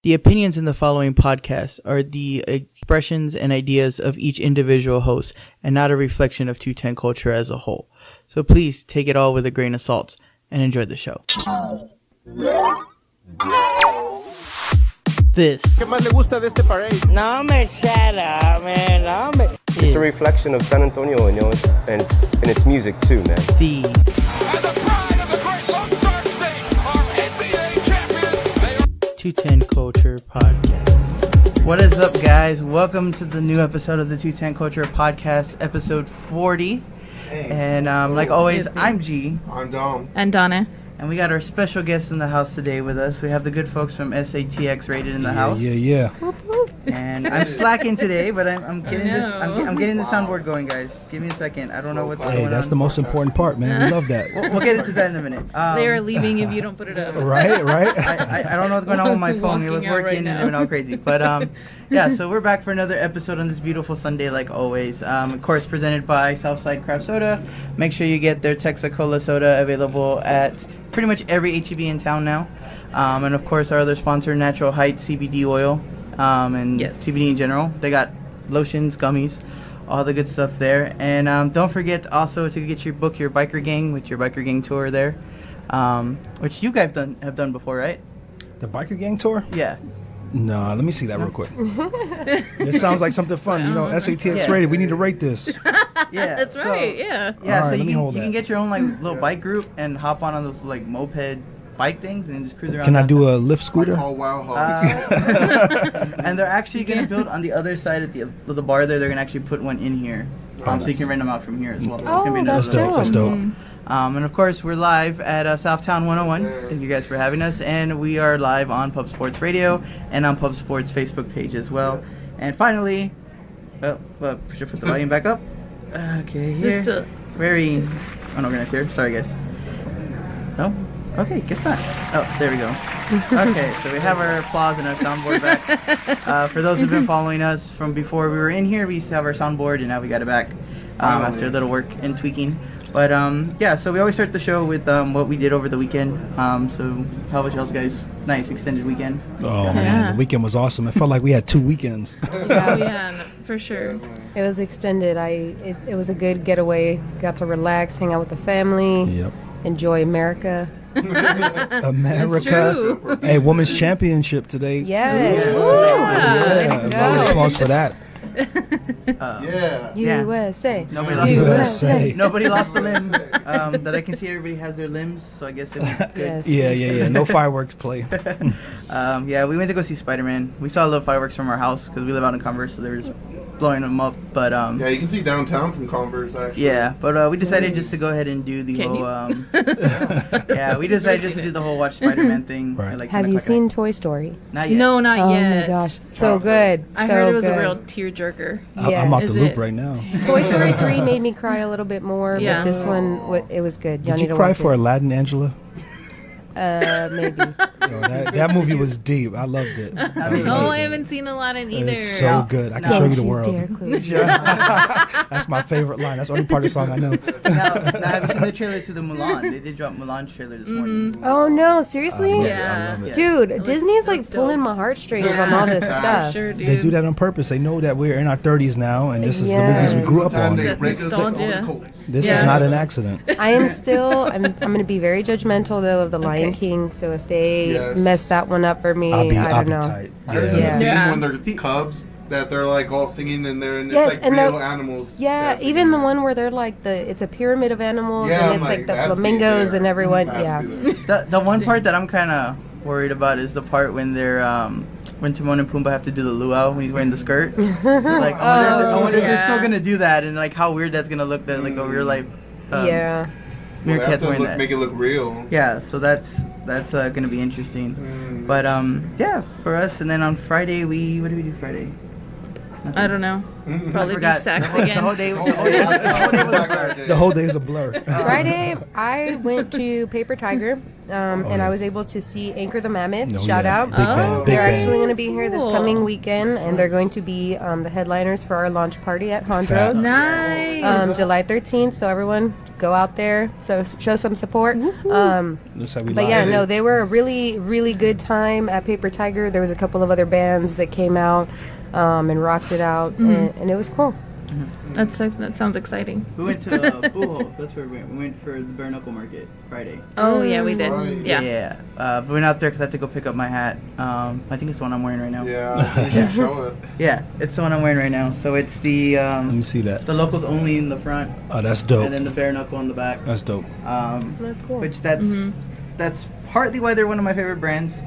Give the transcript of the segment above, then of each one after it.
The opinions in the following podcast are the expressions and ideas of each individual host and not a reflection of 210 culture as a whole. So please take it all with a grain of salt and enjoy the show. This ¿Qué más le gusta de este parade? No me shut up, man. No me. It's a reflection of San Antonio, you know, and its music too, man. the And the pride of the great Lone Star State are NBA champions. They are 210 Culture Podcast. What is up, guys? Welcome to the new episode of the 210 Culture Podcast, episode 40. And like always, I'm G. I'm Dom. And Donna. And we got our special guest in the house today with us. We have the good folks from SATXRated in the house. Yeah. And I'm slacking today, but I'm getting this. I'm getting the soundboard going, guys. Give me a second. I don't know what's going on. Hey, that's the most important part, man. We love that. We'll get into that in a minute. They are leaving if you don't put it up. Right? I don't know what's going on with my phone. It was Walking out right working and it went all crazy. But yeah, so we're back for another episode on this beautiful Sunday, like always. Of course, presented by Southside Craft Soda. Make sure you get their Texacola soda available at pretty much every HEB in town now. And of course, our other sponsor, Natural Heights CBD oil and Yes. CBD in general. They got lotions, gummies, all the good stuff there. And don't forget also to get your book, your biker gang, with your biker gang tour there, which you guys have done before, right? The biker gang tour? Yeah. No, let me see that real quick. This sounds like something fun. You know, SATX rated. We need to rate this. Yeah, That's so- right, yeah. Yeah, All right, so let me hold you can that. get your own like little bike group and hop on those like moped bike things and just cruise around. Can I do downtown. a lift scooter? Oh, wow, And they're actually gonna build on the other side at the bar there. They're gonna actually put one in here, so you can rent them out from here as well. So it's gonna be That's another dope. That's dope. And of course, we're live at Southtown 101. Thank you guys for having us. And we are live on Pub Sports Radio and on Pub Sports Facebook page as well. And finally, should put the volume back up. Okay, Just here. Very unorganized here. Sorry, guys. No? Okay, guess not. Oh, there we go. Okay, so we have our applause and our soundboard back. For those who've been following us from before we were in here, we used to have our soundboard, and now we got it back after a little work and tweaking. But yeah, so we always start the show with what we did over the weekend. So how was y'all's guys' nice extended weekend? Oh, man. The weekend was awesome. It felt like we had 2 weekends. Yeah, for sure. It was extended. It was a good getaway. Got to relax, hang out with the family, Yep. enjoy America. America. true. Hey, Women's Championship today. Yes. Yeah. Woo! Yeah, Way to round of go. applause for that. Yeah. Yeah. USA. Nobody lost USA. Nobody lost a limb. That I can see everybody has their limbs, so I guess it was good. Yes. Yeah. No fireworks play. Yeah, we went to go see Spider-Man. We saw a little fireworks from our house because we live out in Converse, so they were just blowing them up. But Yeah, you can see downtown from Converse, actually. yeah, but we decided just to go ahead and do the Can whole. Yeah, we decided just to do the whole watch Spider-Man thing. Right. at, like, Have 10 you o'clock seen Toy Story? Not yet. No, not Oh yet. my gosh, so good. I so heard it was good. a real tearjerker. I'm off Is the loop it? right now. Toy Story 3 made me cry a little bit more, Yeah. but this one, it was good. Y'all Did need you to cry watch for it. Aladdin, Angela? Maybe. Yo, that movie was deep. I loved it. Oh, I haven't seen Aladdin either. It's so good. I can show you Don't the you world. dare close That's my favorite line. That's the only part of the song I know. Now have you seen the trailer to the Mulan? They did drop Mulan's trailer this morning. Oh no, seriously? Yeah. I love it. Dude, Disney's like looks pulling dope. my heartstrings on all this stuff. Sure, dude. They do that on purpose. They know that we're in our 30s now, and this is the movies we Yes. grew up Time on. they That break us nostalgia. all the coats. This Yeah. is not an accident. I am still. I'm going to be very judgmental though of the Lion King. So if they Yes. mess that one up for me, I'll be I don't know. tight. There's Yeah. a scene Yeah. when they're cubs that they're like all singing and they're and Yes, it's like and real they're- animals. Yeah, dancing. even the one where they're like it's a pyramid of animals Yeah, and I'm it's like the has to be flamingos there. and everyone. Has to Yeah. be there. The one part that I'm kind of worried about is the part when they're when Timon and Pumbaa have to do the luau when he's wearing the skirt. Like I wonder if they're still yeah. gonna do that and like how weird that's gonna look. That like a real life. Yeah. Well, they have Meerkat's to wearing look, that. make it look real. Yeah, so that's gonna be interesting. But yeah, for us, and then on Friday what did we do Friday? I don't know. Probably be Forgot. sex The again. whole day. The whole day was The whole day is a blur. Friday, I went to Paper Tiger, and I was able to see Anchor the Mammoth. Oh, Shout yeah. out. Big band, big They're band. actually going to be here this Cool. coming weekend, and they're going to be the headliners for our launch party at Hondros. Nice. July 13th, so everyone go out there, so show some support. Looks like we But live. yeah, no, they were a really, really good time at Paper Tiger. There was a couple of other bands that came out and rocked it out, and it was cool. That sounds exciting. We went to Bujo. That's where we went. We went for the bare knuckle market Friday. Oh yeah, we did. Right. Yeah. But we went out there because I had to go pick up my hat. I think it's the one I'm wearing right now. Yeah, you should show it. Yeah, it's the one I'm wearing right now. So it's the Let me see that. the locals only in the front, Oh, that's dope. and then the bare knuckle in the back. That's dope. That's cool. Which that's partly why they're one of my favorite brands.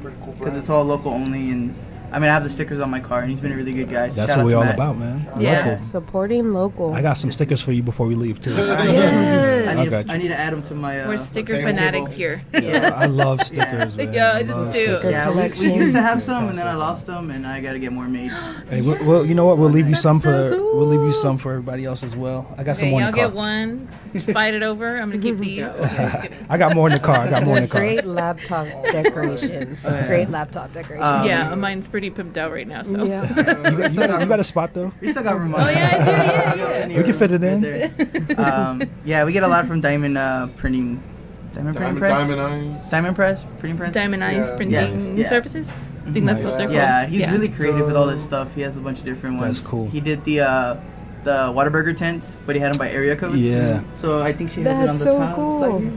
Pretty cool Because brand. it's all local only, and I mean I have the stickers on my car, and he's been a really good guy. So That's shout what out we to all Matt. about, man. Yeah. Local. Supporting local. I got some stickers for you before we leave too. Yes. I need, got you. I need to add them to my. We're sticker table. fanatics here. I love stickers, man. Yeah, I love just do. stickers. Yeah, we collection. used to have some, and then I lost them, and I got to get more made. Hey, well, you know what? We'll leave you some so for cool. we'll leave you some for everybody else as well. I got some Okay, more in y'all the car. get one. Fight it over. I'm gonna keep these. I got more in the car. I got more in the car. Great laptop decorations. Great laptop decorations. Yeah, mine's pretty pimped out right now. So Yeah. You got a spot though? We still got room. Oh, yeah, I do, yeah. We can fit it in. in. Yeah, we get a lot from Diamond Printing. Diamond Printing Press. Diamond Eyes. Diamond Press. Printing Press. Diamond Eyes Yeah. printing Yeah. services. I think that's what they're called. Yeah, he's really creative with all this stuff. He has a bunch of different ones. That's cool. He did the Whataburger tents, but he had them by area codes. Yeah. So I think she has it on That's the so top. cool. Side.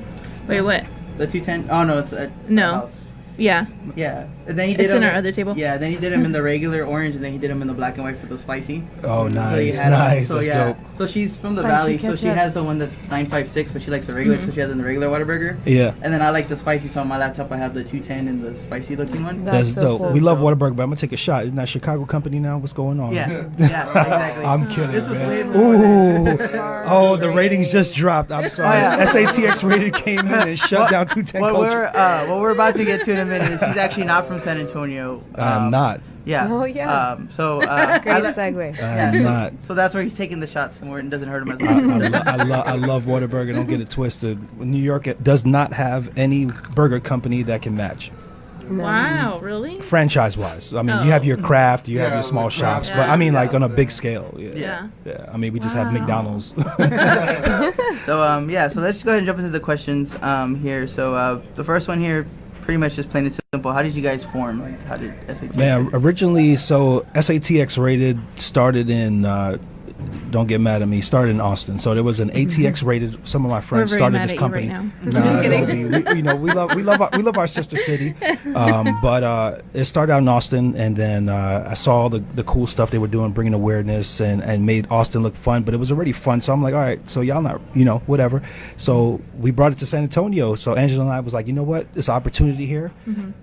Wait, what? The 210. Oh no, it's at No. the house. Yeah. Yeah. And then he did It's in them our other table? Yeah. Then he did them in the regular orange, and then he did them in the black and white for the spicy. Oh, So he nice, had 'em. nice. So That's yeah. dope. So she's from the Spicy valley, so she ketchup. has the one that's 956, but she likes the regular, so she has in the regular Whataburger. Yeah. And then I like the spicy, so on my laptop I have the 210 and the spicy looking one. That's so dope. cool. We love Whataburger, but I'm gonna take a shot. Isn't that a Chicago company now? What's going on? Yeah. Yeah. Exactly. I'm kidding, This was way man. before Ooh. that. Oh, the ratings just dropped. I'm sorry. Oh, yeah. SATX rated came in and shut down 210 culture. What we're about to get to in a minute is he's actually not from San Antonio. I'm not. Yeah. Oh, yeah. So Great I segue. I'm not. So that's where he's taking the shots from, where it doesn't hurt him as much. I love Whataburger. Don't get it twisted. New York does not have any burger company that can match. Wow, really? Franchise-wise, I mean, Oh. you have your craft, you have Yeah, your small like shops, craft. but I mean, Yeah. like on a big scale. Yeah. Yeah. Yeah. I mean, we just have Wow. McDonald's. So so let's just go ahead and jump into the questions here. So the first one here, pretty much just plain and simple. How did you guys form? Like, how did SAT? Man, originally, so SATX rated started in. Don't get mad at me. Started in Austin, so there was an ATX rated. Some of my friends We're very started mad this at you company. right now. I'm Nah, just kidding. we love our sister city, but it started out in Austin, and then I saw the cool stuff they were doing, bringing awareness and made Austin look fun. But it was already fun, so I'm like, all right, so y'all not, whatever. So we brought it to San Antonio. So Angela and I was like, you know what, there's an opportunity here.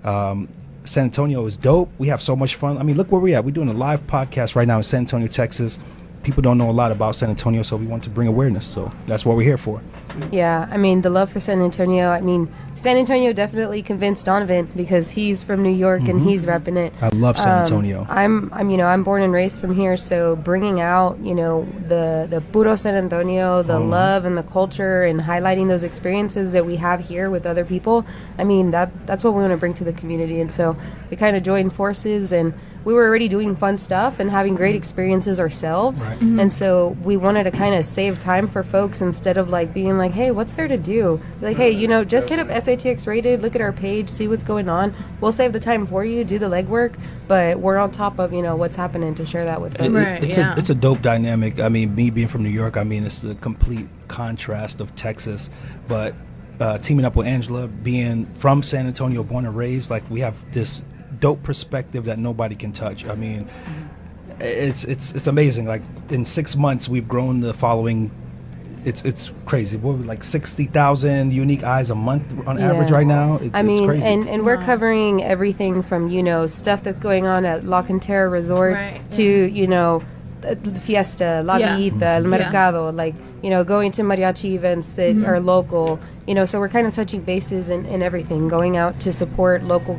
San Antonio is dope. We have so much fun. I mean, look where we're at. We're doing a live podcast right now in San Antonio, Texas. People don't know a lot about San Antonio, so we want to bring awareness. So that's what we're here for. Yeah, I mean, the love for San Antonio. I mean, San Antonio definitely convinced Donovan because he's from New York and he's repping it. I love San Antonio. I'm born and raised from here, so bringing out, the puro San Antonio, the love and the culture, and highlighting those experiences that we have here with other people. I mean, that's what we want to bring to the community, and so we kind of joined forces, and we were already doing fun stuff and having great experiences ourselves. Right. And so we wanted to kind of save time for folks instead of like being like, hey, what's there to do? Like, hey, just hit up SATX Rated, look at our page, see what's going on. We'll save the time for you, do the legwork, but we're on top of, what's happening to share that with folks. Right. It's a dope dynamic. I mean, me being from New York, I mean, it's the complete contrast of Texas. But teaming up with Angela, being from San Antonio, born and raised, like we have this dope perspective that nobody can touch. I mean, it's amazing. Like in 6 months, we've grown the following. It's crazy. We're like 60,000 unique eyes a month on average right now. It's crazy. And we're covering everything from stuff that's going on at La Cantera Resort Right, to the fiesta, La Yeah. Villita, El Mercado, like going to mariachi events that are local, so we're kind of touching bases in everything, going out to support local,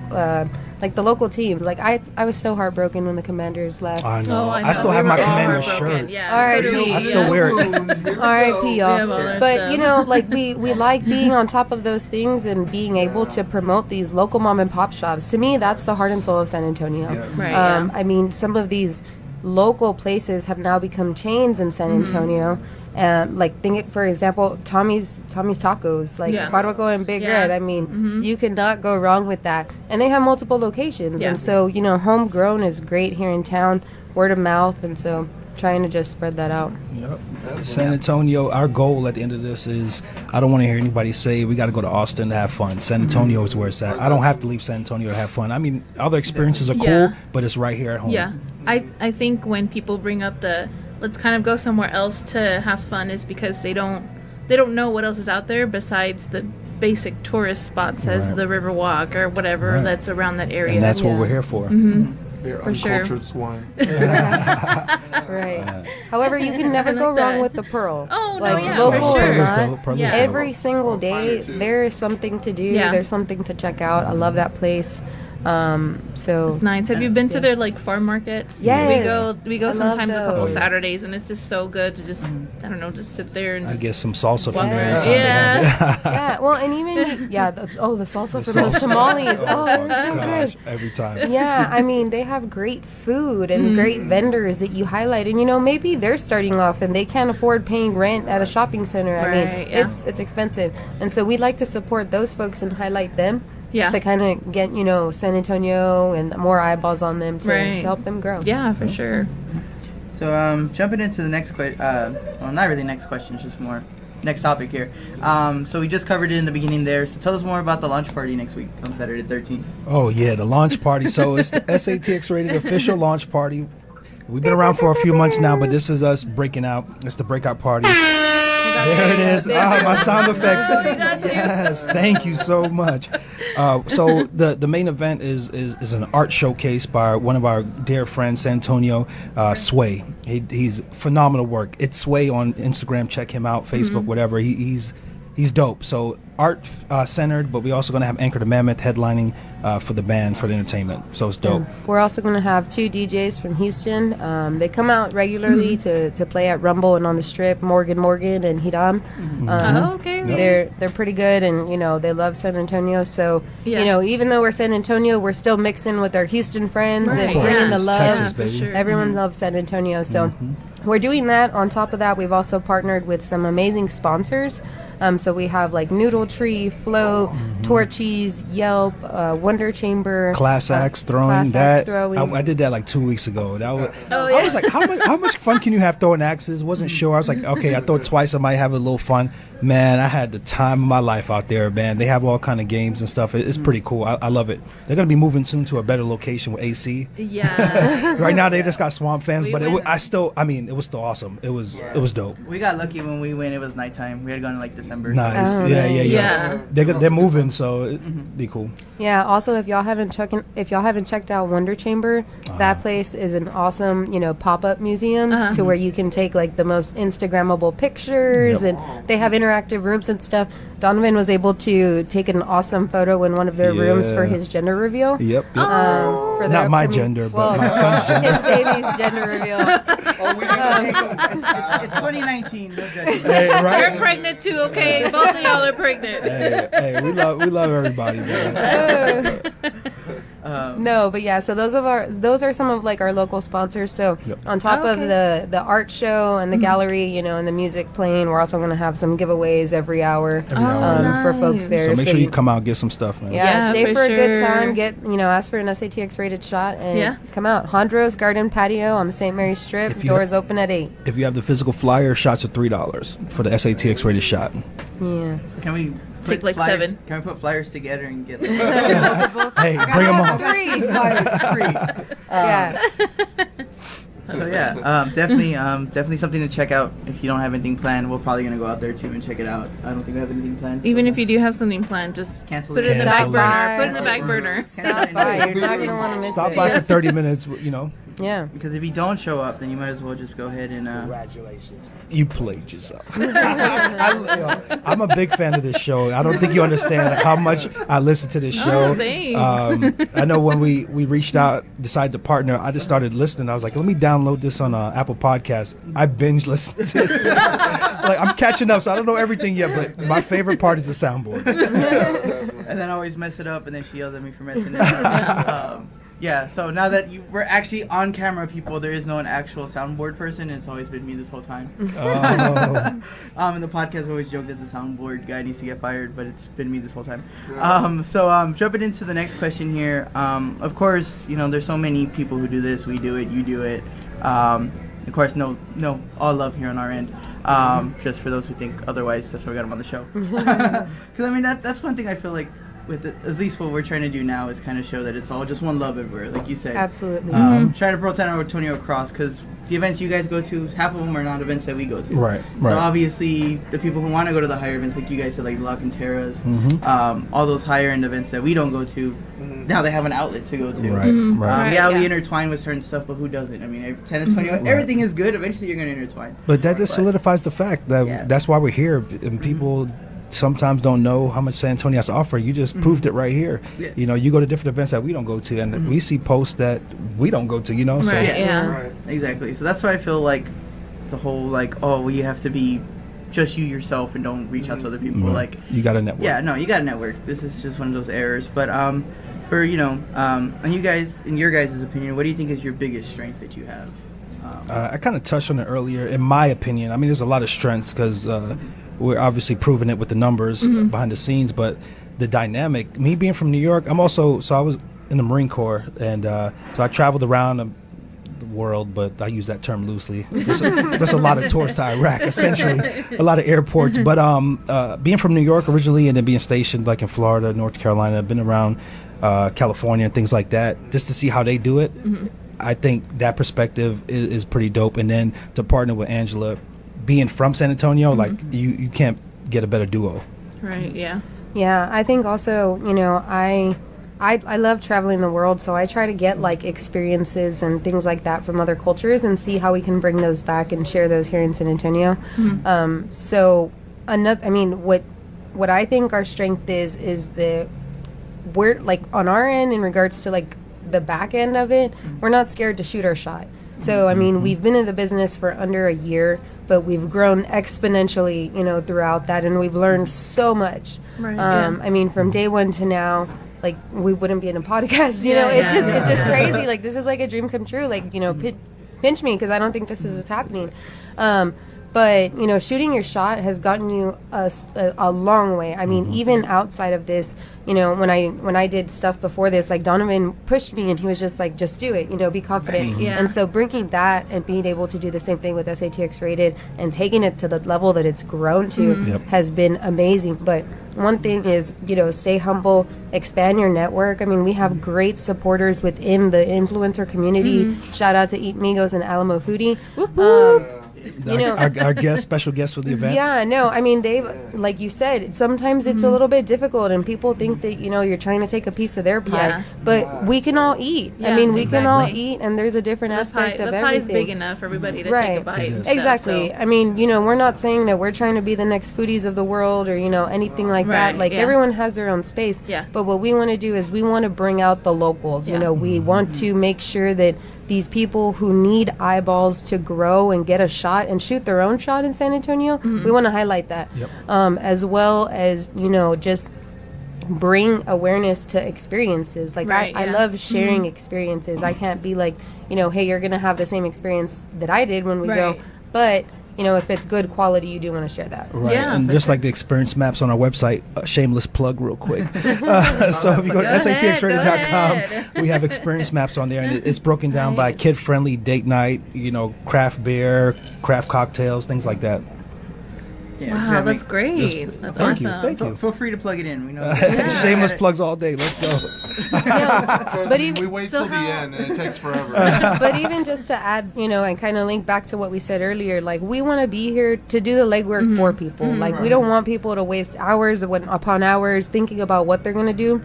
like the local teams. Like I was so heartbroken when the Commanders left. I know. Oh, I still have my Commander shirt. Yeah. All right, so do we, I still wear it. R.I.P. y'all. have all our But stuff. like we like being on top of those things and being able to promote these local mom and pop shops. To me, that's the heart and soul of San Antonio. Right, yeah. I mean, some of these local places have now become chains in San Mm-hmm. Antonio. Like for example, Tommy's Tacos, like Yeah. Barbacoa and Big Yeah. Red. I mean, you cannot go wrong with that. And they have multiple locations, Yeah. and so homegrown is great here in town, word of mouth, and so trying to just spread that out. Yep. San Antonio, our goal at the end of this is, I don't want to hear anybody say we got to go to Austin to have fun. San Antonio is where it's at. I don't have to leave San Antonio to have fun. I mean, other experiences are cool, Yeah. but it's right here at home. Yeah, I think when people bring up the let's kind of go somewhere else to have fun is because they don't know what else is out there besides the basic tourist spots as Right. the Riverwalk or whatever Right. that's around that area. And that's what Yeah. we're here for. They're For sure. uncultured swine. Right. However, you can never I go like that. wrong with the Pearl. Oh, no, like yeah, for local sure. or Pearl is not, dope. Pearl is Yeah. dope. every single day it too. there is something to do. Yeah. There's something to check out. I love that place. So It's nice. Have you been to their like farm markets? Yes. We go I love sometimes a couple those. Saturdays, and it's just so good to just I don't know, just sit there and I just get some salsa walk from there. around. anytime they have it. Yeah. yeah, well, and even the salsa The from those salsa. tamales. Oh, they're so Gosh, good. every time. Yeah, I mean, they have great food and great vendors that you highlight. And, maybe they're starting off and they can't afford paying rent at a shopping center. I mean, Right, yeah. it's expensive. And so we'd like to support those folks and highlight them Yeah. to kind of get, San Antonio and more eyeballs on them to Right. help them grow. Yeah, for sure. So jumping into the next question, well, not really next question, it's just more next topic here. So we just covered it in the beginning there. So tell us more about the launch party next week on Saturday 13th. Oh, yeah, the launch party. So it's the SATX-rated official launch party. We've been around for a few months now, but this is us breaking out. It's the breakout party. There it is. Ah, my sound effects. Yes, thank you so much. So the main event is an art showcase by one of our dear friends, San Antonio, Sway. He's phenomenal work. It's Sway on Instagram. Check him out. Facebook, whatever. He's dope. So art centered, but we're also going to have Anchor the Mammoth headlining for the band, for the entertainment. So it's dope. We're also going to have 2 DJs from Houston. They come out regularly to play at Rumble and on the Strip, Morgan and Hiram. Oh, okay. They're pretty good, and they love San Antonio. So Yeah. even though we're San Antonio, we're still mixing with our Houston friends Right. and Of course. bringing the It's love. Texas, for baby. sure. Everyone loves San Antonio, so we're doing that. On top of that, we've also partnered with some amazing sponsors. So we have like Noodle Tree, Float, Torchies, Yelp, Wonder Chamber, Class acts throwing Class that. Acts Throwing. I did that like 2 weeks ago. That was, Oh, I yeah. was like, how much fun can you have throwing axes? Wasn't sure. I was like, okay, I throw it twice. I might have a little fun. Man, I had the time of my life out there, man. They have all kind of games and stuff. It's pretty cool. I love it. They're gonna be moving soon to a better location with AC. Yeah. Right now they just got swamp fans, We but went- it was still awesome. It was dope. We got lucky when we went. It was nighttime. We had gone in like December. Nice. Oh, Yeah. nice. Yeah. They're moving, so it'd be cool. Yeah. Also, if y'all haven't checked out Wonder Chamber, that place is an awesome, pop-up museum to where you can take like the most Instagrammable pictures, Yep. and they have interactive rooms and stuff. Donovan was able to take an awesome photo in one of their rooms for Yeah. his gender reveal. Yep. For their Not my upcoming- gender, but well, my son's gender. his baby's gender reveal. It's 2019. No judgment. Hey, right? You're pregnant too, okay? Both of y'all are pregnant. Hey, we love everybody, man. No, but yeah, so those are some of like our local sponsors. So Yep. on top of Okay. the art show and the gallery, and the music playing, we're also going to have some giveaways every hour, for folks nice. there. So make sure you come out and get some stuff, man. Yeah, Yeah, stay for for a good sure. time. Get ask for an SATX rated shot and Yeah. come out. Hondro's Garden Patio on the St. Mary's Strip. If you Doors open at 8. If you have the physical flyer, shots are $3 for the SATX rated shot. Yeah. Can we Take put like flyers, 7. Can we put flyers together and get? Hey, bring them on. 3. Flyers free. Yeah. So yeah, definitely something to check out. If you don't have anything planned, we're probably gonna go out there too and check it out. I don't think we have anything planned. Even if you do have something planned, just Cancel put it. it in the back Cancel it. burner. Put it in the back burner. Stop by. You're not going to want to miss Stop it. by for 30 minutes, Yeah. Yeah. Because if you don't show up, then you might as well just go ahead and. Congratulations. You played yourself. I'm a big fan of this show. I don't think you understand how much I listen to this show. Thanks. I know when we reached out, decided to partner, I just started listening. I was like, let me download this on Apple Podcasts. I binge listened to this. Like, I'm catching up, so I don't know everything yet, but my favorite part is the soundboard. And then I always mess it up, and then she yells at me for messing it up. Yeah, so now that we're actually on camera, people, there is no an actual soundboard person. It's always been me this whole time. Oh. In the podcast, we always joke that the soundboard guy needs to get fired, but it's been me this whole time. Jumping into the next question here. Of course, there's so many people who do this. We do it. You do it. Of course, no, all love here on our end. Just for those who think otherwise, that's why we got him on the show. Because I mean, that's one thing I feel like. With at least what we're trying to do now is kind of show that it's all just one love everywhere, like you said. Absolutely. Trying to promote San Antonio across, because the events you guys go to, half of them are not events that we go to. Right. So obviously, the people who want to go to the higher events, like you guys said, like La Cantera's, all those higher end events that we don't go to, now they have an outlet to go to. Right. We intertwine with certain stuff, but who doesn't? I mean, San Antonio, everything is good. Eventually, you're going to intertwine. But that just solidifies the fact that that's why we're here, and people sometimes don't know how much San Antonio has to offer. You just proved it right here. Yeah. You go to different events that we don't go to, and we see posts that we don't go to, Right, so yeah. Exactly. So that's why I feel like the whole, like, well, you have to be just you yourself and don't reach out to other people. Like, you got a network. Yeah, no, you got a network. This is just one of those errors. But for, and you guys, in your guys' opinion, what do you think is your biggest strength that you have? I kind of touched on it earlier. In my opinion, I mean, there's a lot of strengths because we're obviously proving it with the numbers behind the scenes, but the dynamic, me being from New York, I was in the Marine Corps, and so I traveled around the world, but I use that term loosely. There's a lot of tours to Iraq, essentially, a lot of airports. But being from New York originally, and then being stationed like in Florida, North Carolina, I've been around California and things like that, just to see how they do it. I think that perspective is pretty dope. And then to partner with Angela, being from San Antonio, like you can't get a better duo. Right, yeah. Yeah, I think also, I love traveling the world, so I try to get like experiences and things like that from other cultures and see how we can bring those back and share those here in San Antonio. So another, I mean, what I think our strength is we're like on our end in regards to like the back end of it, we're not scared to shoot our shot. So I mean, we've been in the business for under a year, but we've grown exponentially, throughout that, and we've learned so much. Right, I mean, from day one to now, like we wouldn't be in a podcast. It's just crazy. Like this is like a dream come true. Like pinch me because I don't think this is happening. But shooting your shot has gotten you a long way. I mean, even outside of this, when I did stuff before this, like Donovan pushed me and he was just like, just do it, be confident. Right, yeah. And so bringing that and being able to do the same thing with SATX Rated and taking it to the level that it's grown to has been amazing. But one thing is, stay humble, expand your network. I mean, we have great supporters within the influencer community. Shout out to Eat Migos and Alamo Foodie. Whoop, whoop. Our special guest for the event. Yeah, no, I mean, they've, like you said, sometimes it's a little bit difficult and people think that, you're trying to take a piece of their pie, but we can all eat. Yeah, I mean, we can all eat, and there's a different aspect of everything. The pie's big enough for everybody to take a bite. And Exactly. Stuff, so. I mean, we're not saying that we're trying to be the next foodies of the world or, anything like that. Like, everyone has their own space. Yeah. But what we want to do is we want to bring out the locals. We want to make sure that these people who need eyeballs to grow and get a shot and shoot their own shot in San Antonio, we want to highlight that. As well as, just bring awareness to experiences. Like, I love sharing experiences. I can't be like, hey, you're going to have the same experience that I did when we go. But, if it's good quality, you do want to share that. Right. Yeah, and just like the experience maps on our website, shameless plug real quick. So if you go to SATXRated.com, we have experience maps on there, and it's broken down by kid-friendly date night, craft beer, craft cocktails, things like that. Yeah, wow, that's great. That's Thank awesome. you. Thank you. Feel free to plug it in. We know. Shameless plugs all day. Let's go. But We wait till the end and it takes forever. But even just to add, and kind of link back to what we said earlier, like, we want to be here to do the legwork for people. Like, we don't want people to waste hours upon hours thinking about what they're going to do.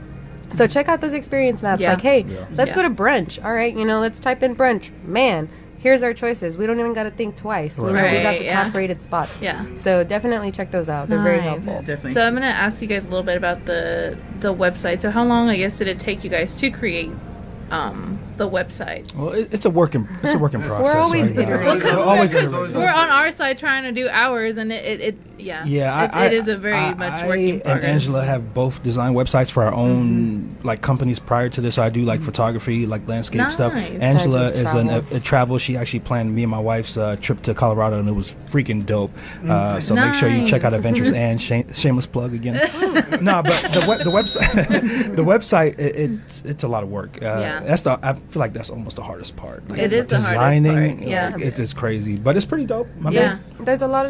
So check out those experience maps. Yeah. Like, hey, let's Yeah. go to brunch. All right, let's type in brunch. Man, here's our choices. We don't even got to think twice. We got Right, the yeah. top rated spots. Yeah. So definitely check those out. They're very Nice. helpful. Definitely. So I'm gonna ask you guys a little bit about the website. So how long, I guess, did it take you guys to create the website? Well, it's a work in process. We're always right now. iterating. We're always iterating. We're on our side trying to do ours, and it Yeah, it is a very much working and progress. Angela have both designed websites for our own like companies prior to this. I do like photography, like landscape stuff. Nice. Angela I do is a travel. She actually planned me and my wife's trip to Colorado, and it was freaking dope. So make sure you check out Nice. Adventures and shameless plug again. No, but the website, the website, it's a lot of work. Yeah. I feel like that's almost the hardest part. Like, It is the hardest designing. part, yeah. It's crazy, but it's pretty dope. I mean, Yeah. There's a lot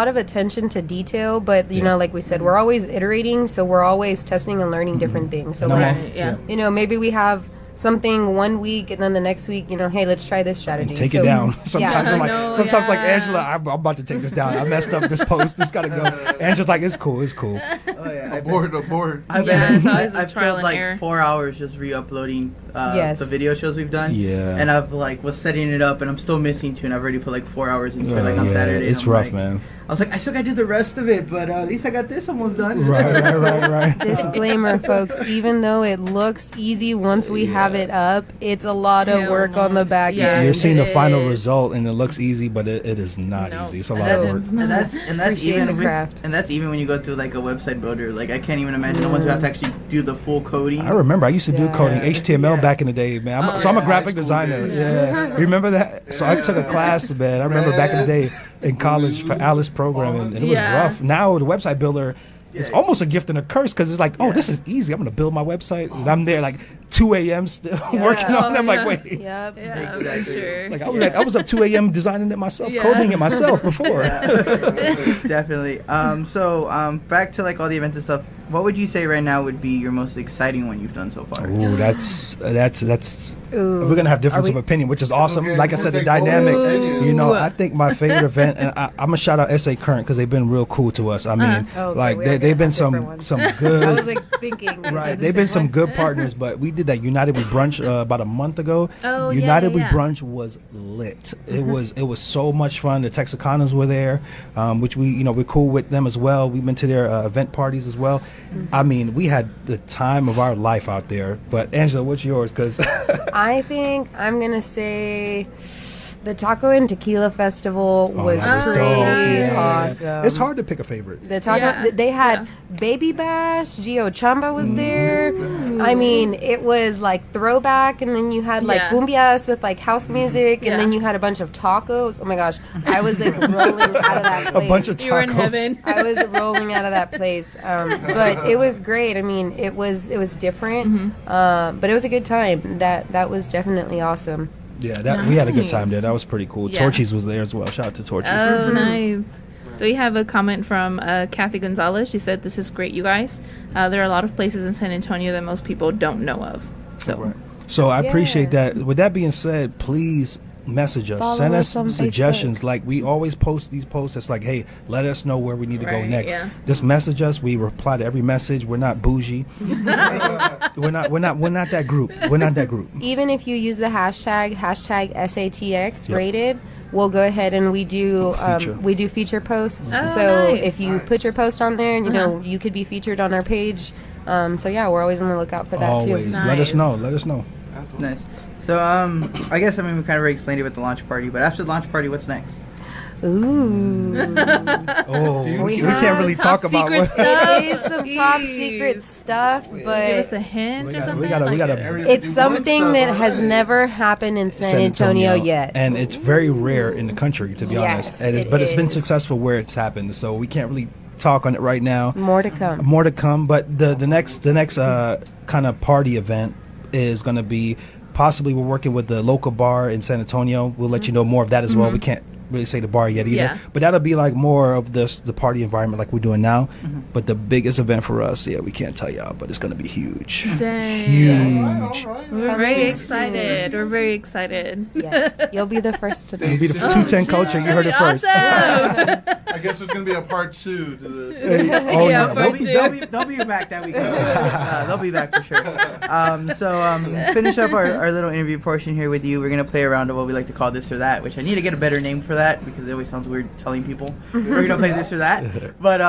of attention to detail, but like we said, we're always iterating, so we're always testing and learning different things. So And I'm like, Right, yeah. maybe we have something one week, and then the next week, hey, let's try this strategy. Take So- it down. Sometimes Yeah. I'm like, No, sometimes like yeah. Angela, I'm about to take this down. I messed up this post. This gotta go. Angela's like, it's cool. Oh yeah, Abort. I've Yeah, been, it's always a I've trial killed and like error. 4 hours just re-uploading Yes. the video shows we've done. Yeah. And I've was setting it up, and I'm still missing two, and I've already put like 4 hours into it, like on Yeah, Saturday. it's and I'm rough, like- man. I was like, I still gotta do the rest of it, but at least I got this almost done. Right. Disclaimer, folks, even though it looks easy once we have it up, it's a lot of Hell work no. on the back Yeah. end. You're seeing the It final is. result, and it looks easy, but it is not No. easy. It's a lot of work. And that's Appreciate even the with- craft. and that's even when you go through like a website builder. Like I can't even imagine the ones who have to actually do the full coding. I remember I used to do Yeah. coding HTML Yeah. back in the day, man. I'm a graphic designer. Yeah. Remember that? So I took a class, man. I remember back in the day in college for Alice programming, and it was Yeah. rough. Now the website builder, it's almost a gift and a curse because it's like, oh, this is easy. I'm gonna build my website, and I'm there like 2 a.m. still working on it. I'm like, wait. Yep. Yeah, for Exactly. sure. Like I was up 2 a.m. designing it myself, Yeah. coding it myself before. Definitely. So back to like all the events and stuff. What would you say right now would be your most exciting one you've done so far? Ooh, that's. Ooh. We're gonna have difference Are of we- opinion, which is awesome. Okay, Like I we'll said, the take both dynamic. opinions. You know, I think my favorite event, and I'm gonna shout out SA Current because they've been real cool to us. I mean, Okay, like we are gonna they've been have different some ones. good. I was like thinking. Right, they've been some good partners, but we did that United We Brunch about a month ago. Oh, yeah, United We yeah. Brunch was lit. It was so much fun. The Texacanas were there, which we're cool with them as well. We've been to their event parties as well. I mean, we had the time of our life out there. But Angela, what's yours? Because I think I'm gonna say the Taco and Tequila Festival was that was pretty dope. Yeah. awesome. It's hard to pick a favorite. The taco, Yeah, they had yeah. Baby Bash, Gio Chamba was there. I mean, it was like throwback, and then you had like Yeah. cumbias with like house music, and Yeah. then you had a bunch of tacos. Oh my gosh, I was like rolling out of that A place. bunch of tacos. You were in heaven. I was rolling out of that place, but it was great. I mean, it was different, but it was a good time. That was definitely awesome. Yeah, we had a good time Nice. there. That was pretty cool. Yeah. Torchies was there as well. Shout out to Torchies. Oh, nice. So we have a comment from Kathy Gonzalez. She said, "This is great, you guys. There are a lot of places in San Antonio that most people don't know of." So Right. So I appreciate that. With that being said, please message us. Follow Send us us on suggestions. Facebook. Like we always post these posts. It's like, hey, let us know where we need to go Right, next. yeah. Just message us. We reply to every message. We're not bougie. we're not that group. We're not that group. Even if you use the hashtag SATXRated, we'll go ahead and we do feature posts. Oh, so nice. if you put your post on there, you could be featured on our page. So yeah, we're always on the lookout for that Always. too. Let us Nice. know. Let us know. Nice. So I guess we kind of already explained it with the launch party, but after the launch party, what's next? Ooh, Oh, we have can't really top talk about secret what. stuff. it is some top Jeez. secret stuff, give but us a hint or something. we gotta it's something that has never happened in San Antonio yet. and it's very rare in the country, to be Yes, honest. it But it's been is. successful where it's happened, so we can't really talk on it right now. More to come. More to come, but the next kind of party event is going to be possibly we're working with the local bar in San Antonio. We'll let you know more of that as well. We can't really say the bar yet either, Yeah. but that'll be like more of the party environment like we're doing now. But the biggest event for us, we can't tell y'all, but it's going to be huge. Dang. Huge. We're very excited. We're very excited. Yes, you'll be the first to know. It'll be the 210 culture. You heard it first. Awesome. I guess there's gonna be a part 2 to this. Oh, Yeah, yeah. part They'll be back that weekend. They'll be back for sure. Finish up our little interview portion here with you. We're gonna play around of what we like to call this or that, which I need to get a better name for that because it always sounds weird telling people we're gonna play this or that. But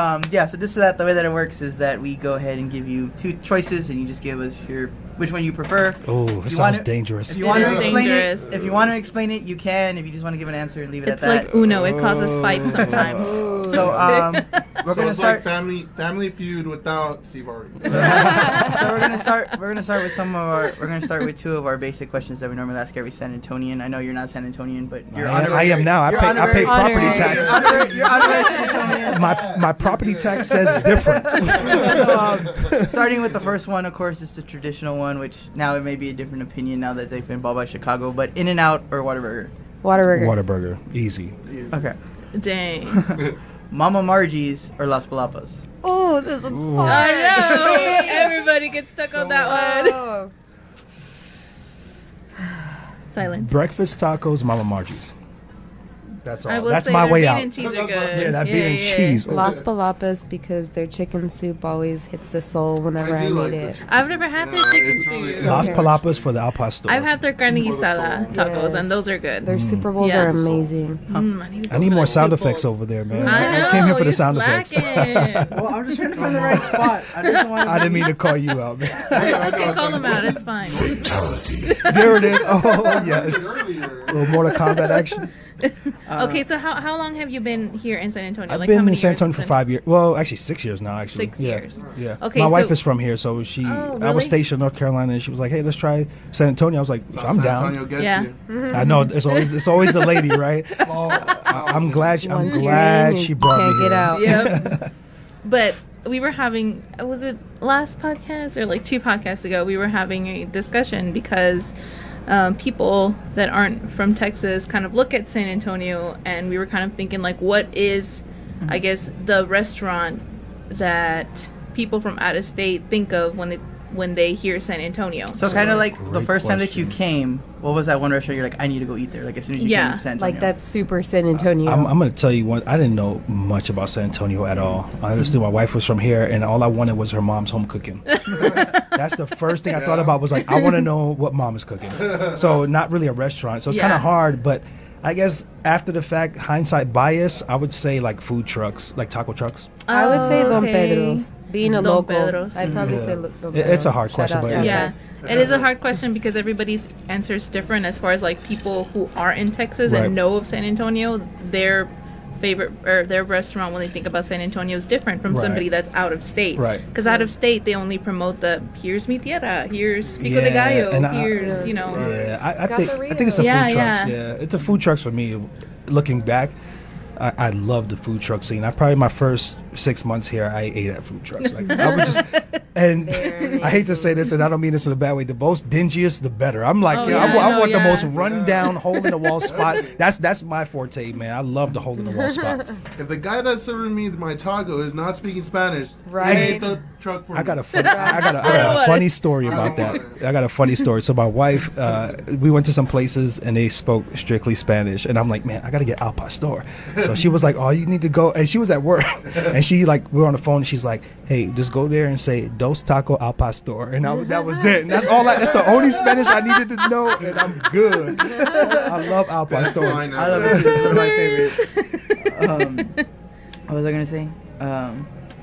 so this or that, the way that it works is that we go ahead and give you 2 choices, and you just give us which one you prefer. Oh, it sounds dangerous. If you want to is explain dangerous. it, if you want to explain it, you can. If you just want to give an answer and leave it It's at that. like Uno. It causes fights sometimes. So we're So gonna it's start. like Family Feud without Steve Harvey. So we're gonna start with We're gonna start with 2 of our basic questions that we normally ask every San Antonian. I know you're not San Antonian, but you're I am now. I pay property tax. You're honorary San Antonian. My property tax says different. So, starting with the first one, of course, is the traditional one, which now it may be a different opinion now that they've been bought by Chicago. But In-N-Out or Whataburger? Whataburger. Whataburger, easy. Okay. Dang. Mama Margie's or Las Palapas? Oh, this one's I hard. know. Everybody gets stuck on that one. Oh. Silence. Breakfast tacos, Mama Margie's. That's all. I will That's say my their way bean out. and cheese are good. Yeah, that bean and cheese. Oh, Las Palapas because their chicken soup always hits the soul whenever I do need like the it. chicken. I've never had their Yeah, chicken it's really soup. good. Las Okay. Palapas for the al pastor. I've had their carne For the guisada soul. tacos, and those are good. Their Super Bowls Yeah. are amazing. I need more sound Super effects Bowls. over there, man. I know. I came here for the you sound effects. slacking. Well, I'm just trying to find the right spot. I just want I didn't mean to call you out, man. It's okay, call them out. It's fine. There it is. Oh, yes. Earlier. A little Mortal Kombat action. Okay, so how long have you been here in San Antonio? I've how been many in San years Antonio has for it 5 years. Well, actually 6 years now. Actually, 6 yeah. years. Yeah. Okay, My wife so- is from here, so she. Oh, I was really? stationed in North Carolina, and she was like, "Hey, let's try San Antonio." I was like, "I'm San down." Antonio gets Yeah. you. I know it's always the lady, right? I'm glad Once you're glad in, she you brought can't me get here. out. Yep. But we were having, was it last podcast or like 2 podcasts ago? We were having a discussion because people that aren't from Texas kind of look at San Antonio, and we were kind of thinking like, what is, I guess, the restaurant that people from out of state think of when they hear San Antonio? So kind of like the Great first time that you question. came, what was that one restaurant you're like, I need to go eat there? Like as soon as you Yeah, came to San Antonio. Like that's super San Antonio. I'm going to tell you one. I didn't know much about San Antonio at all. I understood my wife was from here, and all I wanted was her mom's home cooking. That's the first thing I thought about was like, I want to know what mom is cooking. So not really a restaurant. So it's kind Yeah. of hard, but I guess after the fact, hindsight bias, I would say like food trucks, like taco trucks. I would say Don Okay. Pedro's. Being a Don local, Pedro's. I'd probably say Don Pedro's. It's a hard Shout question, out but to Yeah, Southside. it is a hard question because everybody's answer is different as far as like people who are in Texas Right. and know of San Antonio, their favorite or their restaurant when they think about San Antonio is different from Right. somebody that's out of state. Right. Because out of state they only promote the here's mi tierra, here's pico de gallo, and here's you know. Yeah, I think it's the Yeah, food trucks. yeah. Yeah, it's the food trucks for me. Looking back, I love the food truck scene. I probably my first 6 months here, I ate at food trucks. Like I would just, and They're I hate to say this, and I don't mean this in a bad way. The most dingiest, the better. I'm like, Oh, yeah, yeah, I no, want the yeah. most rundown, hole in the wall spot. That's my forte, man. I love the hole in the wall spot. If the guy that's serving me my taco is not speaking Spanish, Right. exit the truck for me. I got a funny story about that. I got a funny story. So my wife, we went to some places and they spoke strictly Spanish, and I'm like, man, I got to get al pastor. So she was like, oh, you need to go, and she was at work, and she like we were on the phone, and she's like, hey, just go there and say dos taco al pastor, and that was it. And that's all. That's the only Spanish I needed to know, and I'm good. I love al Best pastor. line I love ever. it. It's one of my favorites. What was I gonna say?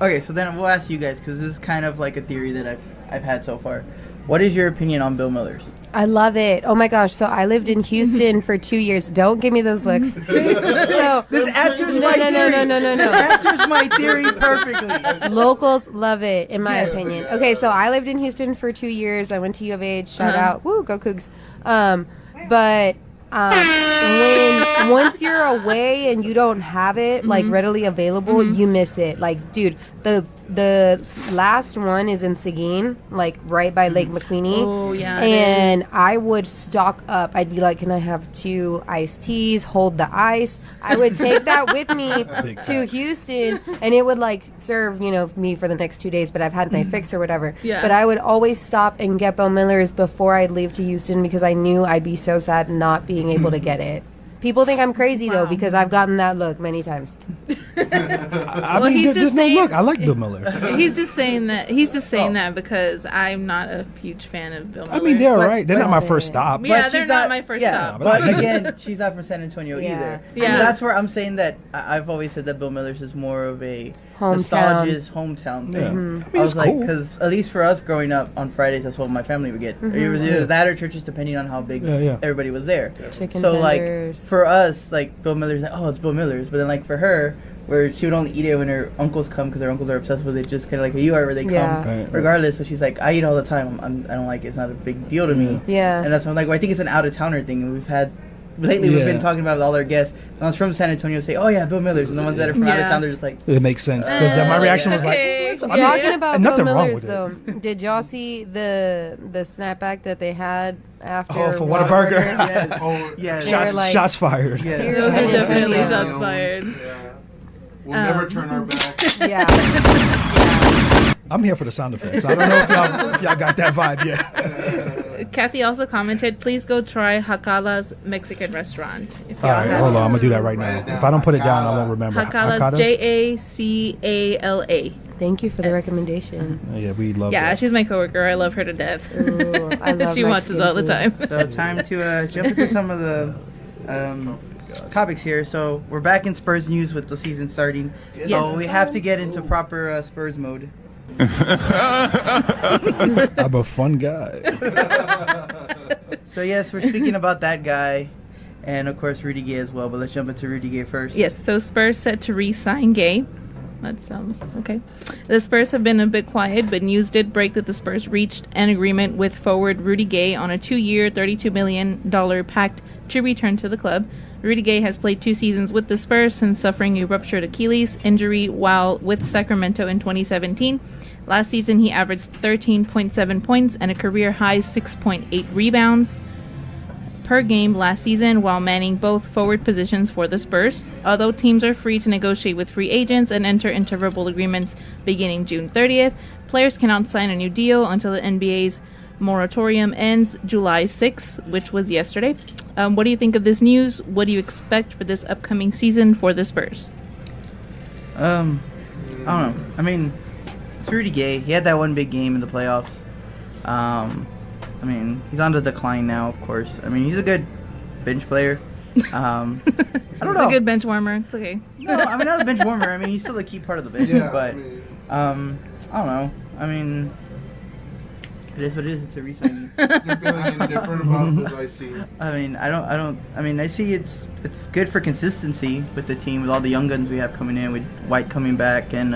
Okay, so then we'll ask you guys because this is kind of like a theory that I've had so far. What is your opinion on Bill Miller's? I love it. Oh my gosh. So I lived in Houston for 2 years. Don't give me those looks. So This answers no, my no, theory. no. This answers my theory perfectly. Locals love it, in my Yes. opinion. Okay, so I lived in Houston for 2 years. I went to U of H. Shout out. Woo, go Cougs. But when once you're away and you don't have it like readily available, you miss it. Like, dude, the last one is in Seguin, like right by Lake McQueenie. Oh, yeah, it And I would stock up. I'd be like, can I have 2 iced teas? Hold the ice. I would take that with me Big to facts. Houston, and it would like serve, me for the next 2 days, but I've had my fix or whatever. Yeah. But I would always stop and get Bill Miller's before I'd leave to Houston because I knew I'd be so sad not being able to get it. People think I'm crazy though Wow. because I've gotten that look many times. I Well, mean, he's there's just no saying- look. I like Bill Miller. He's just saying that. He's just saying Oh. that because I'm not a huge fan of Bill Miller. I mean, they're all But- right. They're not my first stop. Yeah, But they're she's not my first stop. But again, she's not from San Antonio Yeah. either. Yeah. And that's where I'm saying that I've always said that Bill Miller's is more of a Hometown. nostalgic hometown Yeah. thing. I mean, I was it's like, cool. because at least for us growing up on Fridays, that's what my family would get. It was either that or churches, depending on how big Yeah. everybody was there. Chicken So tenders. like for us, like Bill Miller's like, oh, it's Bill Miller's. But then like for her, where she would only eat it when her uncles come because her uncles are obsessed with it, just kind of like you are, where they Yeah. come Right. regardless. So she's like, I eat all the time. I don't like it. It's not a big deal to me. Yeah. And that's when I'm like, well, I think it's an out of towner thing. And we've had lately we've been Yeah. talking about it with all our guests. The ones from San Antonio say, oh yeah, Bill Miller's, and the ones that are from out of Yeah. town, they're just like, It makes sense because my reaction was like, okay. "Well, Yeah. Talking about And Bill nothing wrong Miller's with though, did y'all see the snapback that they had after? oh, for Whataburger." yes, Oh, yes, They were shots, like- shots fired. yes. Tears Those are San definitely Antonio. shots fired. yeah. We'll never turn our back. Yeah. I'm here for the sound effects. I don't know if y'all got that vibe yet. Kathy also commented, please go try Hakala's Mexican restaurant. If All y'all right, haven't. hold on. I'm gonna do that right now. If I don't put it down, I won't remember. Hakala's Hakadas? Jacala. Thank you for the Yes. recommendation. Yeah, we love Yeah, that. she's my coworker. I love her to death. Ooh, I love She watches Mexican all the food. time. So time to jump into some of the topics here. So we're back in Spurs news with the season starting. So Yes. we have to get into proper Spurs mode. I'm a fun guy. So yes, we're speaking about that guy, and of course Rudy Gay as well. But let's jump into Rudy Gay first. Yes, so Spurs set to re-sign Gay. That's okay. The Spurs have been a bit quiet, but news did break that the Spurs reached an agreement with forward Rudy Gay on a 2-year, $32 million pact to return to the club. Rudy Gay has played 2 seasons with the Spurs since suffering a ruptured Achilles injury while with Sacramento in 2017. Last season, he averaged 13.7 points and a career-high 6.8 rebounds per game last season while manning both forward positions for the Spurs. Although teams are free to negotiate with free agents and enter into verbal agreements beginning June 30th, players cannot sign a new deal until the NBA's moratorium ends July 6th, which was yesterday. What do you think of this news? What do you expect for this upcoming season for the Spurs? I don't know. I mean, it's Rudy Gay. He had that one big game in the playoffs. I mean, he's on the decline now, of course. I mean, he's a good bench player. I don't It's know. a good bench warmer. It's okay. No, I mean, not a bench warmer. I mean, he's still a key part of the bench. Yeah, but I mean, I don't know. I mean, it is what it is. It's a re-signing. you're feeling indifferent about it as I see. I mean, I mean, I see it's good for consistency with the team, with all the young guns we have coming in, with White coming back and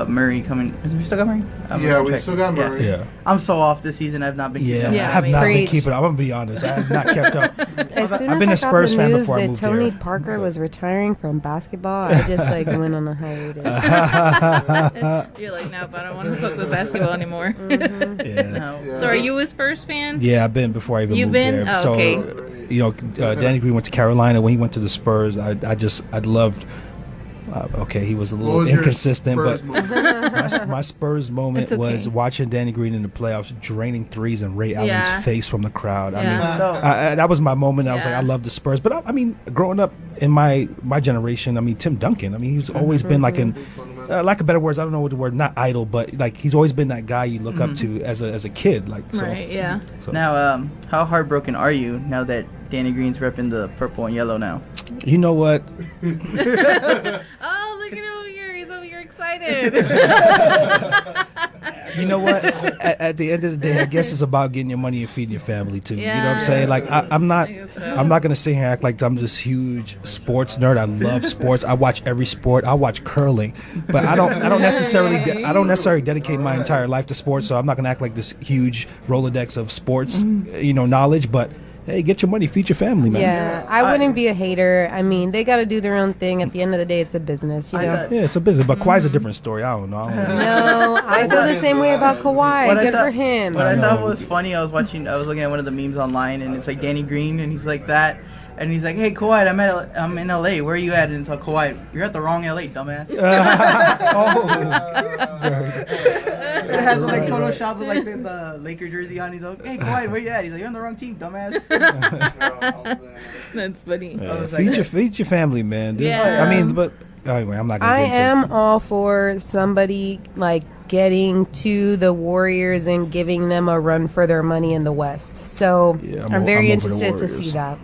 Murray coming. Is we still got Murray? Yeah, we still got Yeah. Murray. Yeah. I'm so off this season. I've not been. keeping Yeah, up. Yeah, I have me not been Preach. keeping up. I'm gonna be honest. I have not kept up. As soon I've as been I a got Spurs the fan news before I that moved Tony here. Parker was retiring from basketball, I just like went on a hiatus. You're like, nope, I don't want to fuck with basketball anymore. Yeah. No. Yeah. So are you a Spurs fan? Yeah, I've been before I even You've moved been? there. Oh, so, okay. you know, Danny Green went to Carolina. When he went to the Spurs, I loved. Okay, he was a What little was your inconsistent, Spurs but moment? my Spurs moment It's okay. was watching Danny Green in the playoffs draining threes in Ray Allen's Yeah. face from the crowd. I Yeah. mean, So that was my moment. I was like, Yeah. I love the Spurs. But I mean, growing up in my generation, I mean, Tim Duncan. I mean, he's always been like an, lack of better words, I don't know what the word, not idol, but like he's always been that guy you look up to as a kid. Like, so, Right, yeah. so now, how heartbroken are you now that Danny Green's repping the purple and yellow now? you know what? Oh, look at him over here. He's over here excited. You know what? At the end of the day, I guess it's about getting your money and feeding your family too. You know what I'm Yeah. saying? Like I'm not, I guess so. I'm not gonna sit here and act like I'm this huge sports nerd. I love sports. I watch every sport. I watch curling, but I don't necessarily dedicate my entire life to sports. So I'm not gonna act like this huge Rolodex of sports, knowledge. But hey, get your money, feed your family, man. Yeah, I wouldn't be a hater. I mean, they got to do their own thing. At the end of the day, it's a business, you I know. thought- Yeah, it's a business, but Kawhi's a different story. I don't know. No, I feel the same way about Kawhi. What I Good thought- for him. What I I thought know. was funny, I was looking at one of the memes online, and it's like Danny Green, and he's like that, and he's like, "Hey, Kawhi, I'm in LA. Where are you at?" And it's like, "Kawhi, you're at the wrong LA, dumbass." It has like Photoshop with like the Laker jersey on. He's like, "Hey, Kawhi, where you at?" He's like, "You're on the wrong team, dumbass." That's funny. I was like, Feed your family, man. Yeah. I mean, but Anyway, I'm not gonna I get into it. am all for somebody like getting to the Warriors and giving them a run for their money in the West. So Yeah, I'm very I'm over the interested to Warriors. see that.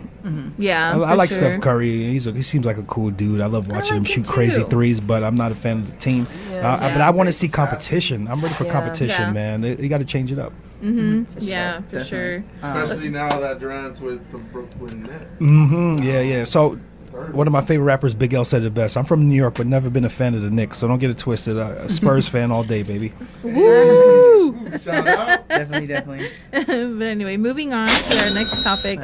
Yeah, I for like sure. Steph Curry. He seems like a cool dude. I love watching him like him shoot crazy too. threes, but I'm not a fan of the team. Yeah. But I want to see competition. I'm ready for Yeah. competition, Yeah. man. You got to change it up. Yeah, for sure. Especially now that Durant's with the Brooklyn Nets. Yeah. So, one of my favorite rappers, Big L, said it best. I'm from New York, but never been a fan of the Knicks, so don't get it twisted. A Spurs fan all day, baby. Shout out. Definitely. But anyway, moving on to our next topic.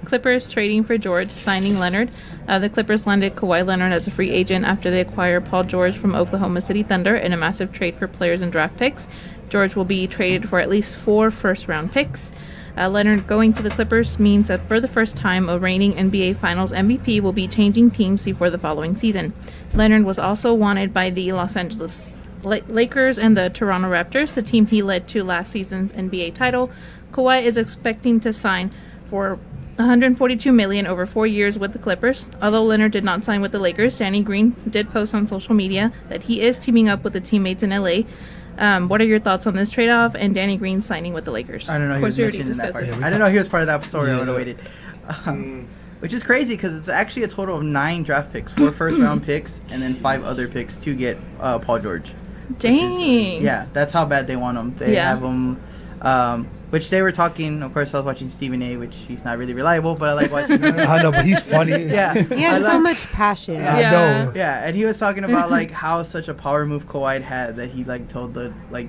Clippers trading for George, signing Leonard. The Clippers landed Kawhi Leonard as a free agent after they acquired Paul George from Oklahoma City Thunder in a massive trade for players and draft picks. George will be traded for at least 4 first-round picks. Leonard going to the Clippers means that for the first time, a reigning NBA Finals MVP will be changing teams before the following season. Leonard was also wanted by the Los Angeles Lakers and the Toronto Raptors, the team he led to last season's NBA title. Kawhi is expecting to sign for $142 million over 4 years with the Clippers. Although Leonard did not sign with the Lakers, Danny Green did post on social media that he is teaming up with the teammates in LA. What are your thoughts on this trade-off and Danny Green signing with the Lakers? I don't know. Of He course, was we already mentioned in that discussed part. this. I didn't know he was part of that story. I Yeah. would have waited. Which is crazy because it's actually a total of 9 draft picks, 4 first-round picks, and then 5 other picks to get Paul George. Dang. Yeah, that's how bad they want him. They have him. Which they were talking. Of course, I was watching Stephen A, which he's not really reliable, but I like watching him. I know, but he's funny. Yeah, He has so much passion. I know. Yeah, and he was talking about like how such a power move Kawhi had that he like told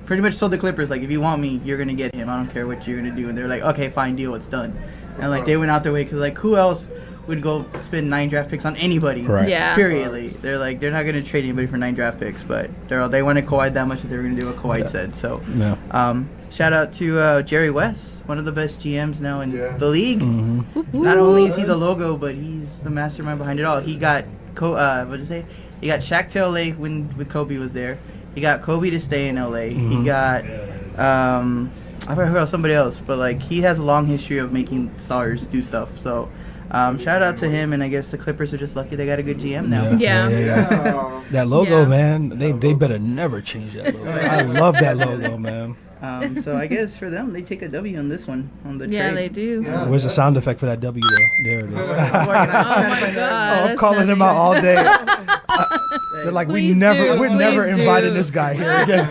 pretty much told the Clippers like if you want me you're gonna get him. I don't care what you're gonna do. And they're like okay fine deal it's done. And like they went out their way because like who else would go spend 9 draft picks on anybody? Right. Yeah. Period. They're like they're not gonna trade anybody for 9 draft picks, but they wanted Kawhi that much that they were gonna do what Kawhi said. So Yeah. shout out to Jerry West, one of the best GMs now in Yeah. the league. Not only is he the logo, but he's the mastermind behind it all. He got what did you say? He got Shaq to LA when Kobe was there. He got Kobe to stay in LA. He got I forgot who else, somebody else, but like he has a long history of making stars do stuff. So shout out to him, and I guess the Clippers are just lucky they got a good GM now. Yeah. That logo, Yeah. man. They better never change that logo. I love that logo, man. So I guess for them, they take a W on this one on the Yeah, trade. they do. Yeah. Where's the sound effect for that W though? There it is. Oh my god. I'm that's calling him out all day. They're like, Please we're do, never please inviting do. this guy here again.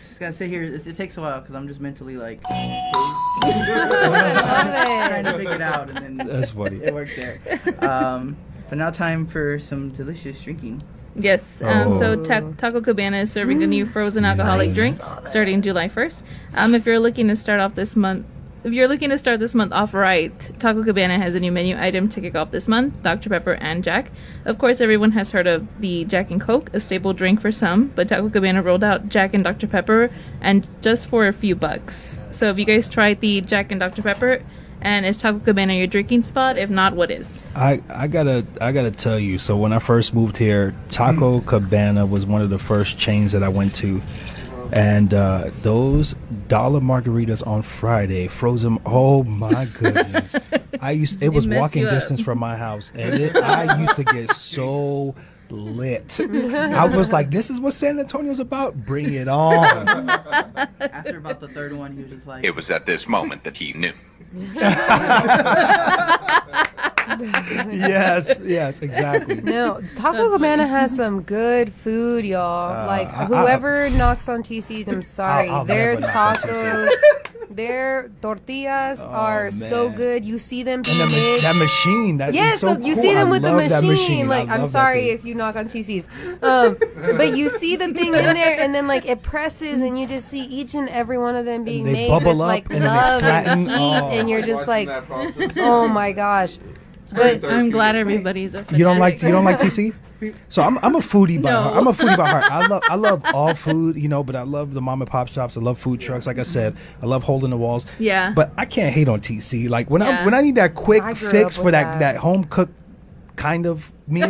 Just gotta sit here. It takes a while because I'm just mentally like I trying love to figure it out, and then That's funny. it works there. But now time for some delicious drinking. Yes. So Oh. Taco Cabana is serving a new frozen alcoholic drink starting July 1st. If you're looking to start this month off right, Taco Cabana has a new menu item to kick off this month: Dr. Pepper and Jack. Of course, everyone has heard of the Jack and Coke, a staple drink for some, but Taco Cabana rolled out Jack and Dr. Pepper, and just for a few bucks. So have you guys tried the Jack and Dr. Pepper? And is Taco Cabana your drinking spot? If not, what is? I gotta tell you. So when I first moved here, Taco Cabana was one of the first chains that I went to, and those dollar margaritas on Friday, frozen. Oh my goodness! It was messed walking you up. distance from my house, and I used to get so lit. I was like, "This is what San Antonio's about. Bring it on!" After about the 3rd one, he was just like, It was at this moment that he knew. Yes, exactly. No, Taco Cabana has some good food, y'all. Like whoever knocks on TC's, I'm sorry. I'll Their never knock on tacos, their tortillas are so man. good. You see them being And made. that machine, that Yes, is so you cool. see them I with the love that machine. Like, I I'm love that sorry thing. if you knock on TC's, but you see the thing in there, and then like it presses, and you just see each and every one of them being they made bubble with up, like and then they love and flatten. heat, Oh. and you're just Watching like, that process. oh my gosh. But I'm glad everybody's a You don't like fanatic. TC? So I'm a foodie by No. heart. I'm a foodie by heart. I love all food, but I love the mom and pop shops. I love food trucks. Like I said, I love holding the walls. Yeah. But I can't hate on TC. Like when Yeah. I need that quick I grew fix up for with that that. home cooked kind of meal.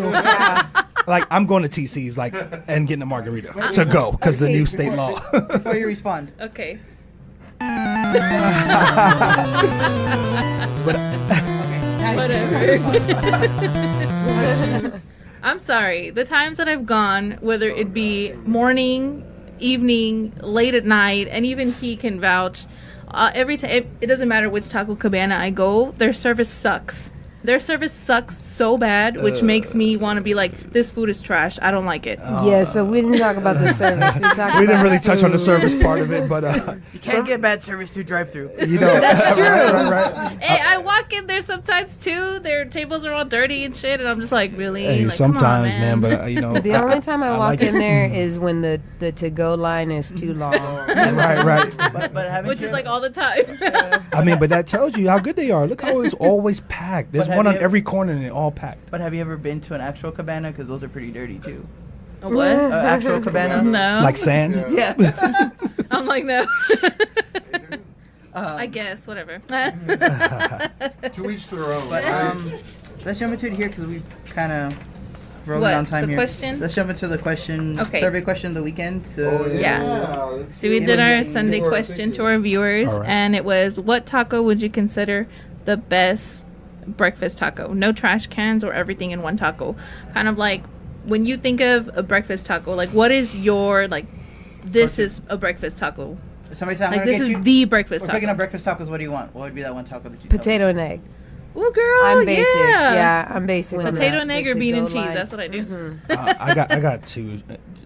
Like I'm going to TC's and getting a margarita to go because the new state law. before you respond. Okay. Okay. Whatever. I'm sorry. The times that I've gone, whether it be morning, evening, late at night, and even he can vouch. Every time, it doesn't matter which Taco Cabana I go, their service sucks. Their service sucks so bad, which makes me want to be like, this food is trash. I don't like it. Yeah, so we didn't talk about the service. We didn't really touch on the service part of it, but You can't get bad service through drive-through. you know, That's true. right. Hey, I walk in there sometimes too. Their tables are all dirty and shit, and I'm just like, really? Hey, Like, sometimes, come on, man, but you know, The only time I walk like in it. there is when the to-go line is too long. right. But haven't Which you, is like all the time. I mean, but that tells you how good they are. Look how it's always packed. There's But have one on you- every corner and they're all packed. But have you ever been to an actual cabana? Because those are pretty dirty too. A what? Actual cabana? No. Like sand. Yeah. I'm like, no. I guess, whatever. To each their own. But right? let's jump into it here because we kind of rolling What, on time the here. question? Let's jump into the question. Okay. Survey question of the weekend. So Oh, Yeah. Let's So we see did what our you Sunday were question thinking. to our viewers, All right. and it was, what taco would you consider the best breakfast taco? No trash cans or everything in one taco. Kind of like when you think of a breakfast taco, like what is your, like, this is a breakfast taco. somebody said, I'm Like gonna this get is you. the breakfast We're taco. picking up breakfast tacos. What do you want? What would be that one taco that you tell me? Potato and egg. Ooh, girl, I'm basic. yeah. Yeah, I'm basic. on Potato that. and egg The or bean and to-go cheese. line. That's what I do. I got two,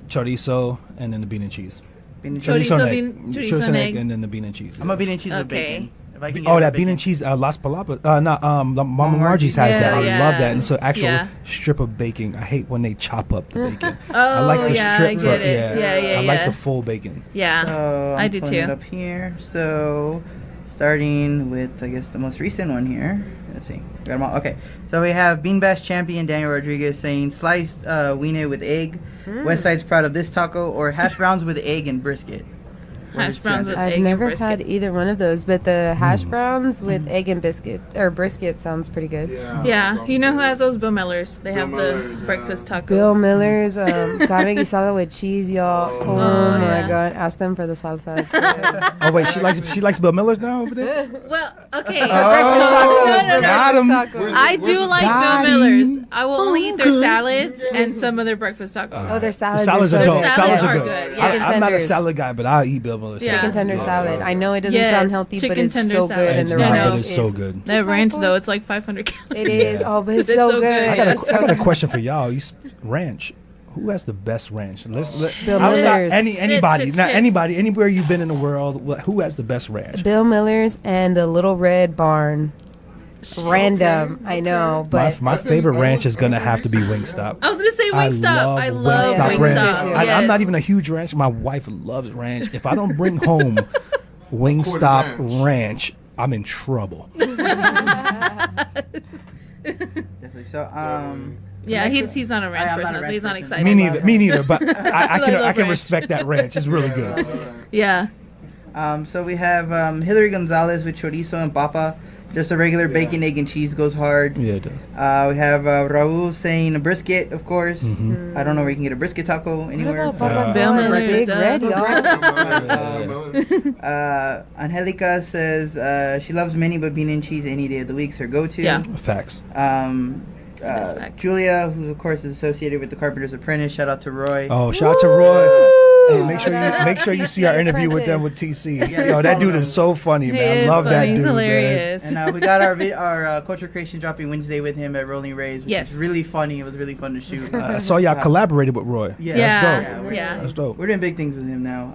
chorizo and then the bean and cheese. Bean and Chorizo, cheese. and bean- egg. chorizo and egg. and then the bean and cheese. I'm a bean and cheese with Okay. bacon. If I can get Oh, it that with bean and bacon. cheese, Las Palapas. Mama Margie's has Yeah, that. I yeah. love that. And it's an actual Yeah. strip of bacon. I hate when they chop up the bacon. Oh, I like the yeah, strip. I get it. Yeah, I like yeah. the full bacon. Yeah, So I I'm do pulling too. it up here. So starting with, I guess, the most recent one here. Let's see. Got them all. Okay. So we have Bean Bash champion Daniel Rodriguez saying sliced wiener with egg. West Side's proud of this taco, or hash browns with egg and brisket. What Hash is browns the with answer? egg I've and never brisket. had either one of those, but the hash browns with egg and biscuit or brisket sounds pretty good. Yeah, sounds you know who good. has those? Bill Miller's. They Bill have Miller's, the breakfast tacos. Bill Miller's carne guisada with cheese, y'all. Oh, my yeah. god! Ask them for the salsa. It's good. Oh wait, she likes Bill Miller's now over there. Well, okay. Oh, got him. Tacos. I do like Got Bill Miller's. him. I will only eat their salads and some of their breakfast tacos. Oh, their salads. Salads are are so dope. good. Salads are are good. good. Chicken I'm not a tenders. salad guy, but I'll eat Bill Miller's. Yeah. Chicken tender salad. I know it doesn't Yes, sound healthy, but chicken it's tender so salad. good, and It's the not, ranch but it's so is- good. That ranch though, it's like 500 calories. It is. Oh, but it's It's so so good. good. I got It's so a good. question for y'all. Ranch. Who has the best ranch? Bill Outside Miller's. anybody, Shit, not shit. anybody, anywhere you've been in the world. Who has the best ranch? Bill Miller's and the Little Red Barn. Random, I know, but My favorite ranch is gonna have to be Wingstop. I was gonna say Wingstop. I love Wingstop ranch. Wingstop. I'm not Yes. even a huge ranch. My wife loves ranch. If I don't bring home Wingstop Ranch. ranch, I'm in trouble. Definitely. So, Yeah, he's not a ranch I'm not person, a so ranch he's not person. excited. Me neither. But I I love can ranch. respect that ranch. It's really good. Yeah. so we have Hillary Gonzalez with chorizo and papa. Just a regular bacon, egg, and cheese goes hard. Yeah, it does. We have Raul saying a brisket, of course. Mm-hmm. I don't know where you can get a brisket taco anywhere. What about Papa Bill John? Miller's, Big Red, y'all. Angelica says she loves many, but bean and cheese any day of the week's her go-to. Yeah. Facts. is facts. Julia, who of course is associated with the Carpenter's Apprentice. Shout out to Roy. Oh, shout out to Roy. Hey, make sure you see our TC interview with them with TC. Yo, that dude is so funny, man. I He love is that funny. dude, He's man. hilarious. And we got our culture creation dropping Wednesday with him at Rolling Rays, which Yes. is really funny. It was really fun to shoot. I saw y'all collaborated with Roy. Yeah. Yeah. That's dope. Yeah. That's dope. We're doing big things with him now.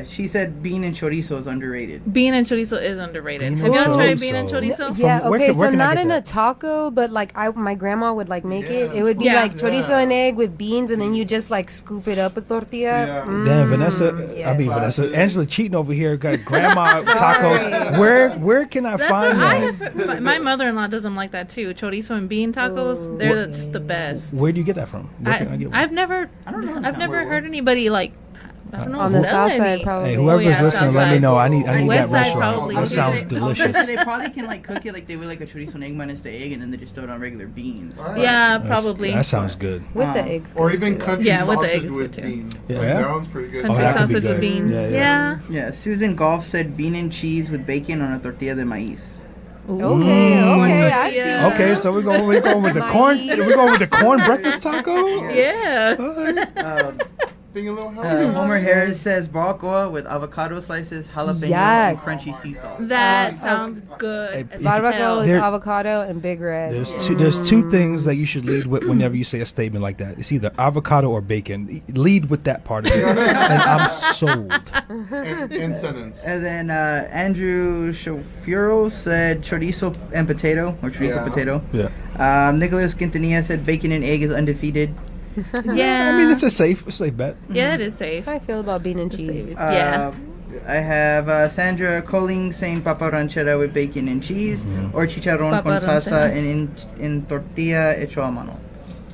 She said bean and chorizo is underrated. Bean and chorizo is underrated. Bean Have and y'all tried chorizo. bean and chorizo? Yeah, From- where okay, can- where so can I not get in a that? taco, but like my grandma would like make it. It would be Yeah. like chorizo and egg with beans, and then you just like scoop it up with tortilla. Yeah. Damn, Vanessa. I mean, Yes. Vanessa. Angela cheating over here. Got grandma taco. Where can I That's find what I that? have. My mother-in-law doesn't like that too. Chorizo and bean tacos. They're just the best. Where do you get that from? Where can I get one? I've never heard anybody like. I don't know. On the sell south side, any. probably. Hey, whoever's yeah, listening, let me Southside. know. I need West that Side restaurant. probably. That sounds They delicious. probably can like cook it like they would like a chorizo and egg minus the egg, and then they just throw it on regular beans. Yeah, That's- probably. That sounds good. With the eggs. Or good, even too. country Yeah, with the sausage eggs with too. beans. Yeah. Like, that one's pretty good. Country that could be sausage with good. bean. Yeah, Yeah. Yeah, Susan Golf said bean and cheese with bacon on a tortilla de maíz. Okay, I see. tortilla. Okay, so we're going with the corn. We're going with the corn breakfast taco. Yeah. Being a little Homer Harris says barbacoa with avocado slices, jalapeno, Yes. and crunchy sea salt. That sounds good. as Barbacoa hell. with There- avocado and Big Red. There's two things that you should lead with whenever you say a statement like that. It's either avocado or bacon. Lead with that part of it, and I'm sold. and sentence. And then Andrew Shofuro said chorizo and potato, or chorizo Yeah. potato. Yeah. Nicholas Quintanilla said bacon and egg is undefeated. Yeah. I mean, it's a safe bet. Yeah, it is safe. That's how I feel about bean and cheese. Yeah. I have Sandra Colling saying papa ranchera with bacon and cheese, or chicharrón Papa con salsa ranchera. en tortilla hecho a mano.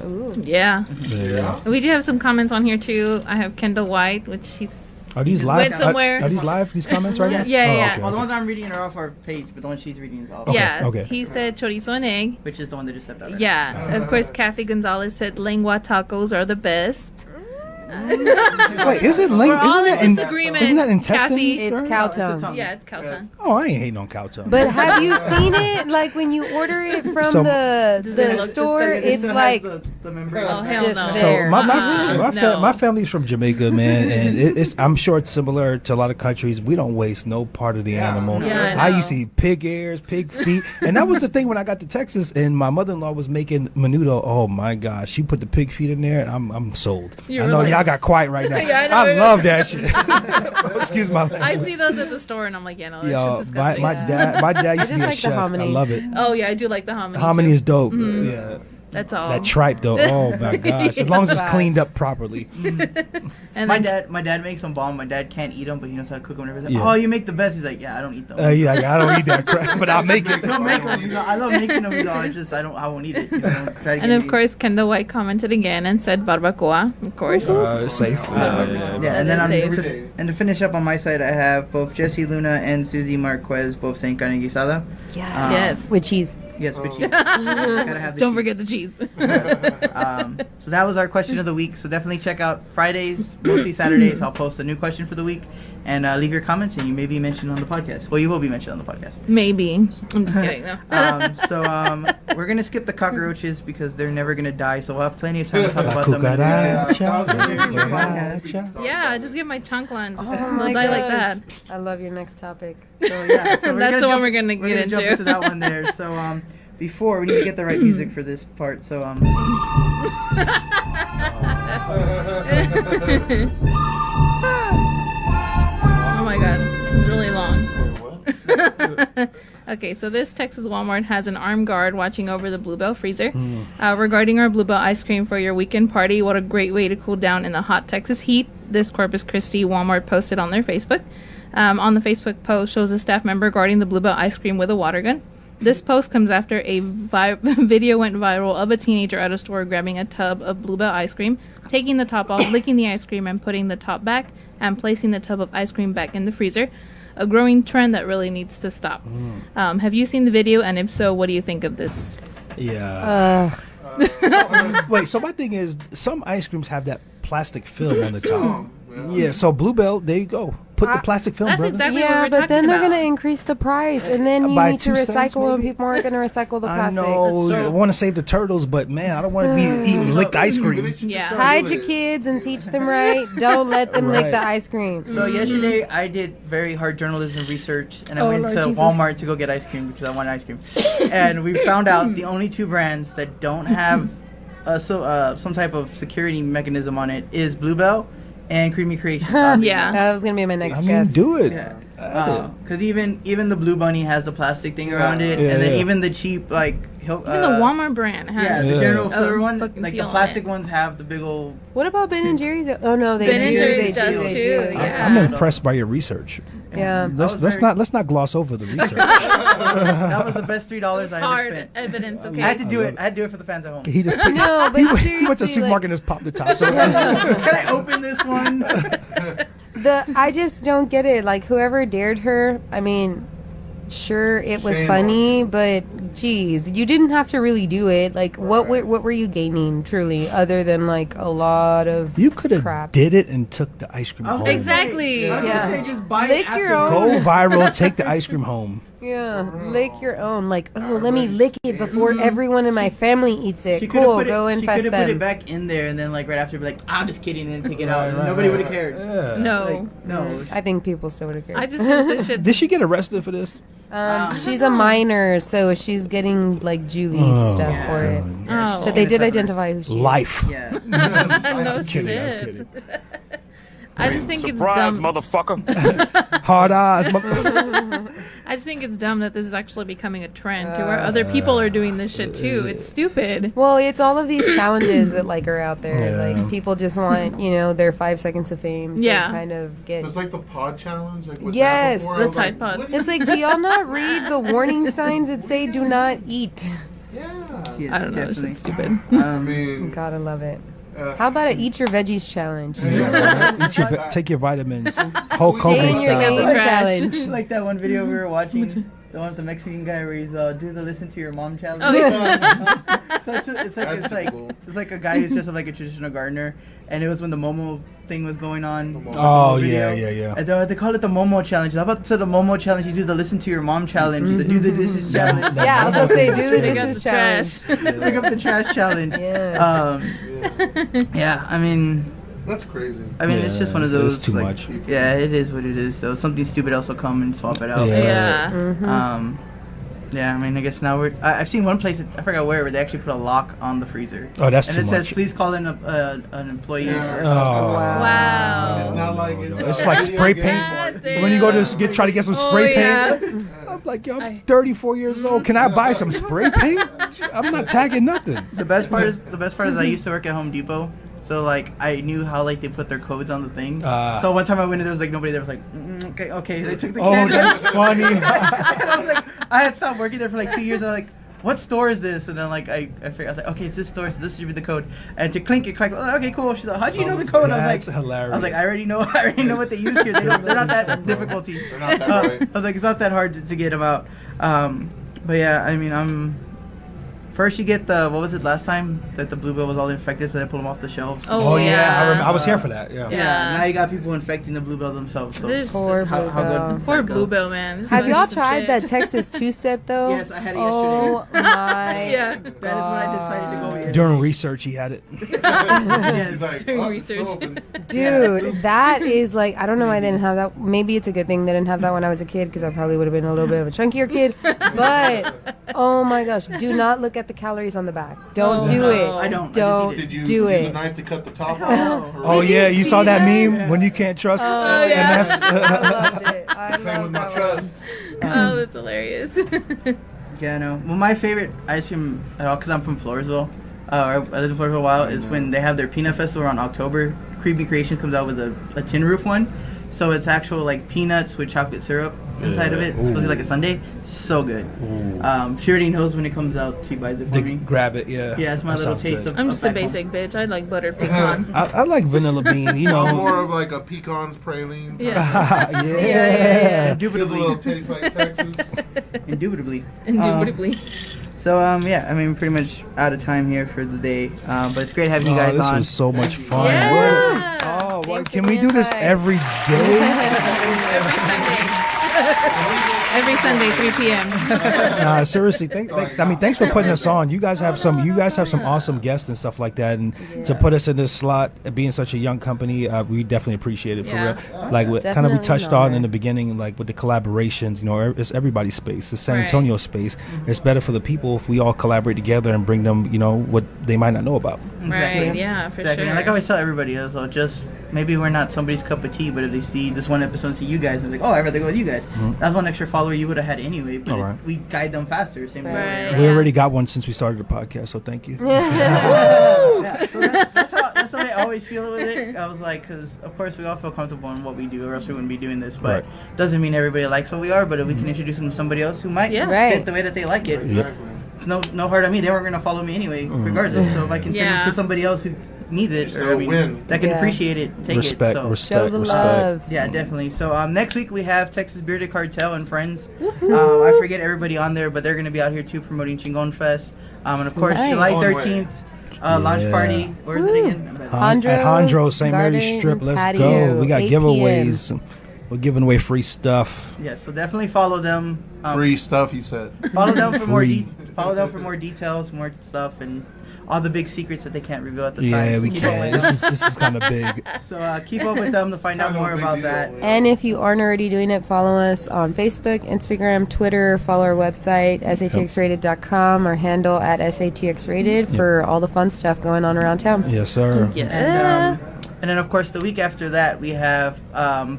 Ooh. Yeah. Yeah. We do have some comments on here too. I have Kendall White, which she's Are these live? went somewhere. Are these live? These comments right now? Yeah, Oh, yeah. okay, Well, the okay. ones I'm reading are off our page, but the one she's reading is off. Yeah. okay. He said chorizo and egg. Which is the one that just stepped out. Right? Yeah. Of course, Kathy Gonzalez said lengua tacos are the best. Wait, is it We're all isn't in that in- disagreement. Isn't that intestines? Kathy, It's sir? cow It's a tongue. tongue. Yeah, it's cow tongue. Oh, I ain't hating on cow tongue. But have you seen it? Like when you order it from So- Does it the look store, disgusting? it's Still has like the membrane. Oh, hell just no. there. So No. my family's from Jamaica, man, and it's I'm sure it's similar to a lot of countries. We don't waste no part of the animal. Yeah, I I know. used to eat pig ears, pig feet, and that was the thing when I got to Texas and my mother-in-law was making menudo. Oh my gosh, she put the pig feet in there, and I'm sold. You I were know like- y'all got quiet right now. Yeah, I know, I we're- love that shit. Excuse my I language. see those at the store and I'm like, yeah, no, that Yo, shit's my disgusting. my dad used to just be a like the chef. I hominy. love it. Oh yeah, I do like the hominy. Hominy too. is dope. Yeah. That's all. That tripe though, oh my gosh! As long as it's cleaned up properly. And My then- dad makes them bomb. My dad can't eat them, but he knows how to cook them and everything. Yeah. Oh, you make the best. He's like, yeah, I don't eat them. Yeah, I don't eat that crap, but I'll make it. He'll make them. I love making them. It's just I won't eat it. Try to And of course, Kendall White commented again and said barbacoa, of course. Safe. Yeah, and That then is safe. to finish up on my side, I have both Jesse Luna and Susie Marquez both saying carne guisada. Yes. with cheese. Yes, but cheese. Gotta have the Don't cheese. forget the cheese. So that was our question of the week. So definitely check out Fridays, mostly Saturdays. I'll post a new question for the week, and leave your comments, and you may be mentioned on the podcast. Well, you will be mentioned on the podcast. Maybe. I'm just kidding though. We're gonna skip the cockroaches because they're never gonna die. So we'll have plenty of time to talk about them. In the Cucaracha. Yeah, just get my chunk line. Just, Oh they'll my die like gosh. that. I love your next topic. So yeah, so That's the one we're gonna get jump into. into that one there. So before we need to get the right music for this part. So Oh my god, this is really long. Okay, so this Texas Walmart has an armed guard watching over the Bluebell freezer. Regarding our Bluebell ice cream for your weekend party, what a great way to cool down in the hot Texas heat. This Corpus Christi Walmart posted on their Facebook. On the Facebook post shows a staff member guarding the Bluebell ice cream with a water gun. This post comes after a video went viral of a teenager at a store grabbing a tub of Bluebell ice cream, taking the top off, licking the ice cream, and putting the top back, and placing the tub of ice cream back in the freezer. A growing trend that really needs to stop. Have you seen the video? And if so, what do you think of this? Yeah. Wait, so my thing is, some ice creams have that plastic film on the top. Yeah, so Bluebell, there you go. Put the plastic film, That's brother. exactly what Yeah, we're but then talking they're about. going to increase the price, and then you By need to 2 cents, recycle, and maybe? people aren't going to recycle the I plastic. know. I want to save the turtles, but man, I don't want to be eating licked ice cream. Yeah. Hide your kids and teach them right. Don't let them lick the ice cream. So yesterday I did very hard journalism research, and I Oh, went Lord to Jesus. Walmart to go get ice cream because I wanted ice cream. And we found out the only two brands that don't have some type of security mechanism on it is Bluebell and Creamy Creations. Yeah. That was going to be my next I mean, guess. do it. Yeah. Because even the Blue Bunny has the plastic thing around it, Yeah, and then yeah. even the cheap Even the Walmart brand has. Yeah, the Yeah. General Flavor one, fucking like the seal on plastic it. ones have the big old. What about Ben and Jerry's? Oh no, they Ben do. and Jerry's They does do. They too, do. yeah. I'm impressed by your research. Yeah. Let's not gloss over the research. That was the best $3 I ever Hard spent. evidence, okay? I had to do it. I had to do it for the fans at home. He just picked, No, but he went to seriously, the supermarket and just popped the top. So Can I open this one? I just don't get it. Like whoever dared her, I mean, Sure, it was Shame funny, but geez, you didn't have to really do it. Like, what were you gaining truly, other than like a lot of You could have crap? did it and took the ice cream I was home. gonna Exactly. Say, I was Yeah. gonna say just buy Lick it your afterwards. own. Go viral, take the ice cream home. Yeah, lick your own. Like, oh, let me lick it before everyone in my family eats it. She could've Cool, put go it, she infest could have put it them. back in there, and then like right after, be like, "I'm just kidding," and then take it out. Right, Nobody right, would have cared. Yeah. No. Like, no. I think people still would have cared. I just think this shit's Did she get arrested for this? She's a minor, so she's getting like juvie stuff yeah. for it. Oh. But they did identify who she is. Life. Yeah. no kidding, I'm shit. kidding. I just think Surprise, it's dumb. motherfucker. Hard eyes. Mother- I just think it's dumb that this is actually becoming a trend to where other people are doing this shit too. It's stupid. Well, it's all of these challenges that like are out there. Yeah. Like people just want, their 5 seconds of fame to Yeah. kind of get. It's like the pod challenge. Like with Yes. that before, The I was Tide like, Pods. what? It's like, do y'all not read the warning signs that say "Do not eat"? Yeah. Yeah, I don't know. This definitely. shit's stupid. I mean, Gotta love it. How about a eat your veggies challenge? Eat your take your vitamins. Hulk Stay Hogan in your style. lane Trash. challenge. Like that one video we were watching, the one with the Mexican guy where he's do the listen to your mom challenge. Oh, yeah. So That's cool. it's like a guy who's dressed up like a traditional gardener, and it was when the Momo thing was going on. Momo. the Oh, Momo video. yeah. And they call it the Momo challenge. How about to the Momo challenge? You do the listen to your mom challenge, the do the dishes challenge, Yeah, I was gonna say do the Pick up dishes the trash. challenge. pick up the trash challenge. Yes. Yeah, I mean, That's crazy. it's just one of those. It's too like, much. Yeah, it is what it is. Though something stupid else will come and swap it out. Yeah. Yeah. Yeah, I mean, I guess now I've seen one place, I forgot where they actually put a lock on the freezer. Oh, that's and too it says, much. please call in an employee. Yeah. Oh. Wow. It's not like It's like video spray game. paint. God When you go damn. to try to get some Oh, spray yeah. paint, I'm like, yo, I'm 34 years old. Can I buy some spray paint? I'm not tagging nothing. The best part is I used to work at Home Depot, so like I knew how like they put their codes on the thing. So one time I went in, there was like nobody there. Was like, okay. They took the Oh, camera. that's funny. I was like, I had stopped working there for like 2 years. I was like, what store is this? And then like I figured, I was like, okay, it's this store, so this should be the code. And to clink it, crack. Oh, okay, cool. She's like, how'd you know the code? That's I hilarious. was like, I already know what they use here. They're not that difficulty. They're not that right. I was like, it's not that hard to get them out. But yeah, I mean, first you get the, what was it last time that the bluebell was all infected, so they pull them off the shelves. Oh, yeah. I was here for that. Yeah. Yeah. Now you got people infecting the bluebell themselves. So There's- Poor how Bluebell. good does Poor that go? Bluebell, man. This is Have gonna y'all do some tried shit. that Texas two-step though? Yes, I had it Oh my Yeah. That is what I decided to go with. During research, he had it. Yes. He's like, Doing oh, it's research. open. Dude, that is like, I don't know why they didn't have that. Maybe it's a good thing they didn't have that when I was a kid because I probably would have been a little bit of a chunkier kid. But, oh my gosh, do not look at the calories on the back. Don't Oh, do no. it. I don't. Don't Did you do use a it. knife to cut the top off? Oh, Did you yeah. You saw see that that? meme when you can't trust? Oh, And yeah. that's- I loved it. I Same with loved my that one. trust. Oh, that's hilarious. Yeah, no. Well, my favorite ice cream at all, because I'm from Floresville, or I lived in Floresville for a while, is when they have their peanut festival around October. Creamy Creations comes out with a tin roof one. So it's actual like peanuts with chocolate syrup inside of it. It's supposed to be like a sundae. So good. She already knows when it comes out. She buys it for They me. grab it, yeah. Yeah, it's my That little sounds taste good. of. I'm just a back home. basic bitch. I like buttered pecan. I like vanilla bean, you I'm know. more of like a pecans praline. Yeah. yeah. Gives a little Indubitably. taste like Texas. Indubitably. Indubitably. So yeah, I mean, pretty much out of time here for the day. But it's great having you guys this on. was so much fun. Yeah. Oh, well, Thanks can for we the do this invite. every day? Every Sunday. Every Sunday, 3 p.m. Nah, seriously, thanks for putting us on. You guys have some awesome guests and stuff like that, and to put us in this slot, being such a young company, we definitely appreciate it for Yeah. real. Like kind of we Definitely touched an on honor. in the beginning, like with the collaborations. You know, it's everybody's space. It's San Right. Antonio space. It's better for the people if we all collaborate together and bring them, you know, what they might not know about. Right, yeah, for Exactly. sure. Like I always tell everybody, so just maybe we're not somebody's cup of tea, but if they see this one episode and see you guys, and they're like, oh, I'd rather go with you guys. That's one extra follower you would have had anyway, but All right. we guide them faster. Same way. Right. We Yeah. already got one since we started the podcast, so thank you. Yeah, so that's how I always feel with it. I was like, because of course we all feel comfortable in what we do, or else we wouldn't be doing this. But Right. doesn't mean everybody likes what we are. But if we can introduce them to somebody else who might Yeah. Right. fit the way that they like it, Exactly. it's no hard on me. They weren't gonna follow me anyway, regardless. So if I can send Yeah. them to somebody else who needs it, Just or a win. that can Yeah. appreciate it, take Respect, it. So. respect, Show the respect. love. Yeah, definitely. So next week we have Texas Bearded Cartel and friends. I forget everybody on there, but they're going to be out here too promoting Chingon Fest. And of course, Nice. July Long way. 13th, launch Yeah. party. Where's it again? At Hondros, St. Mary's Garden Strip. Let's Patio, go. We got 8 p.m. giveaways. We're giving away free stuff. Yeah, so definitely follow them. Free stuff, he said. Follow them for more. Free. Follow them for more details, more stuff, and all the big secrets that they can't reveal at the time. Yeah, So we keep up can. with This them. is kind of big. So keep up with them to find out Kind of a more big about deal. that. And if you aren't already doing it, follow us on Facebook, Instagram, Twitter. Follow our website, SATXRated.com, our handle at SATXRated for all the fun stuff going on around town. Yes, sir. Yeah. And then, of course, the week after that, we have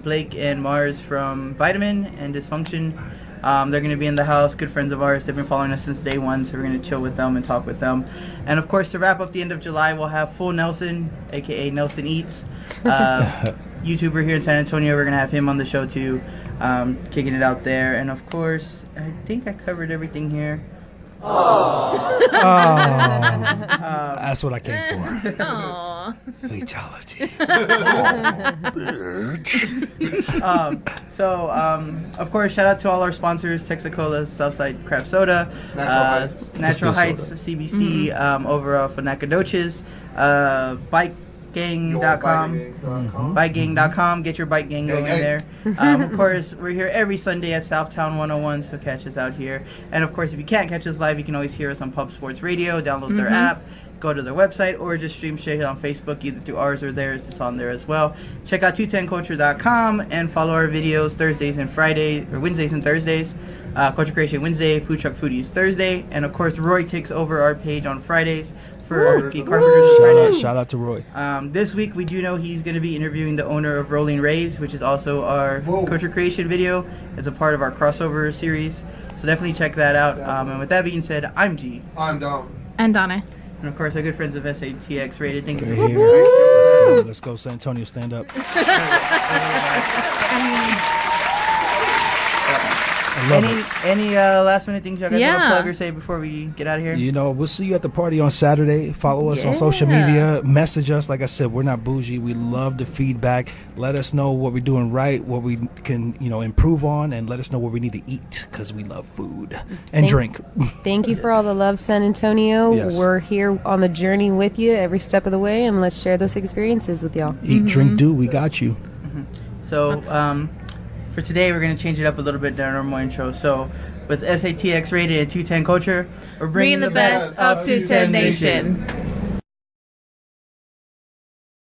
Blake and Mars from Vitamin and Dysfunction. They're going to be in the house, good friends of ours. They've been following us since day one, so we're going to chill with them and talk with them. And, of course, to wrap up the end of July, we'll have Full Nelson, a.k.a. Nelson Eats, YouTuber here in San Antonio. We're going to have him on the show, too, kicking it out there. And, of course, I think I covered everything here. That's what I came for. Aw. Fatality. Of course, shout out to all our sponsors: Texacola, Southside Craft Soda, Natural Heights, CBC, over off of Nacogdoches, BikeGang.com, BikeGang.com. Get your bike gang going there. Of course, we're here every Sunday at Southtown 101, so catch us out here. And of course, if you can't catch us live, you can always hear us on Pub Sports Radio. Download their app. Go to their website or just stream straight on Facebook, either through ours or theirs. It's on there as well. Check out 210culture.com and follow our videos Thursdays and Fridays, or Wednesdays and Thursdays. Culture Creation Wednesday, Food Truck Foodies Thursday, and of course Roy takes over our page on Fridays for our Geek Carpenters Fridays. Shout out to Roy. This week we do know he's going to be interviewing the owner of Rolling Rays, which is also our Culture Creation video as a part of our crossover series. So definitely check that out. And with that being said, I'm G. I'm Dom. And Donna. And of course, our good friends of SATX Rated. Thank you for Right being here. here. Let's go, San Antonio. Stand up. I love it. Any last minute things y'all got to Yeah. plug or say before we get out of here? You know, we'll see you at the party on Saturday. Follow us on social media. Message us. Like I said, we're not bougie. We love the feedback. Let us know what we're doing right, what we can, improve on, and let us know what we need to eat because we love food and drink. Thank you for all the love, San Antonio. Yes. We're here on the journey with you every step of the way, and let's share those experiences with y'all. Eat, drink, do. We got you. So, for today, we're going to change it up a little bit than our normal intro. So, with SATX Rated and 210 Culture, we're bringing Bringing the best of 210 Nation.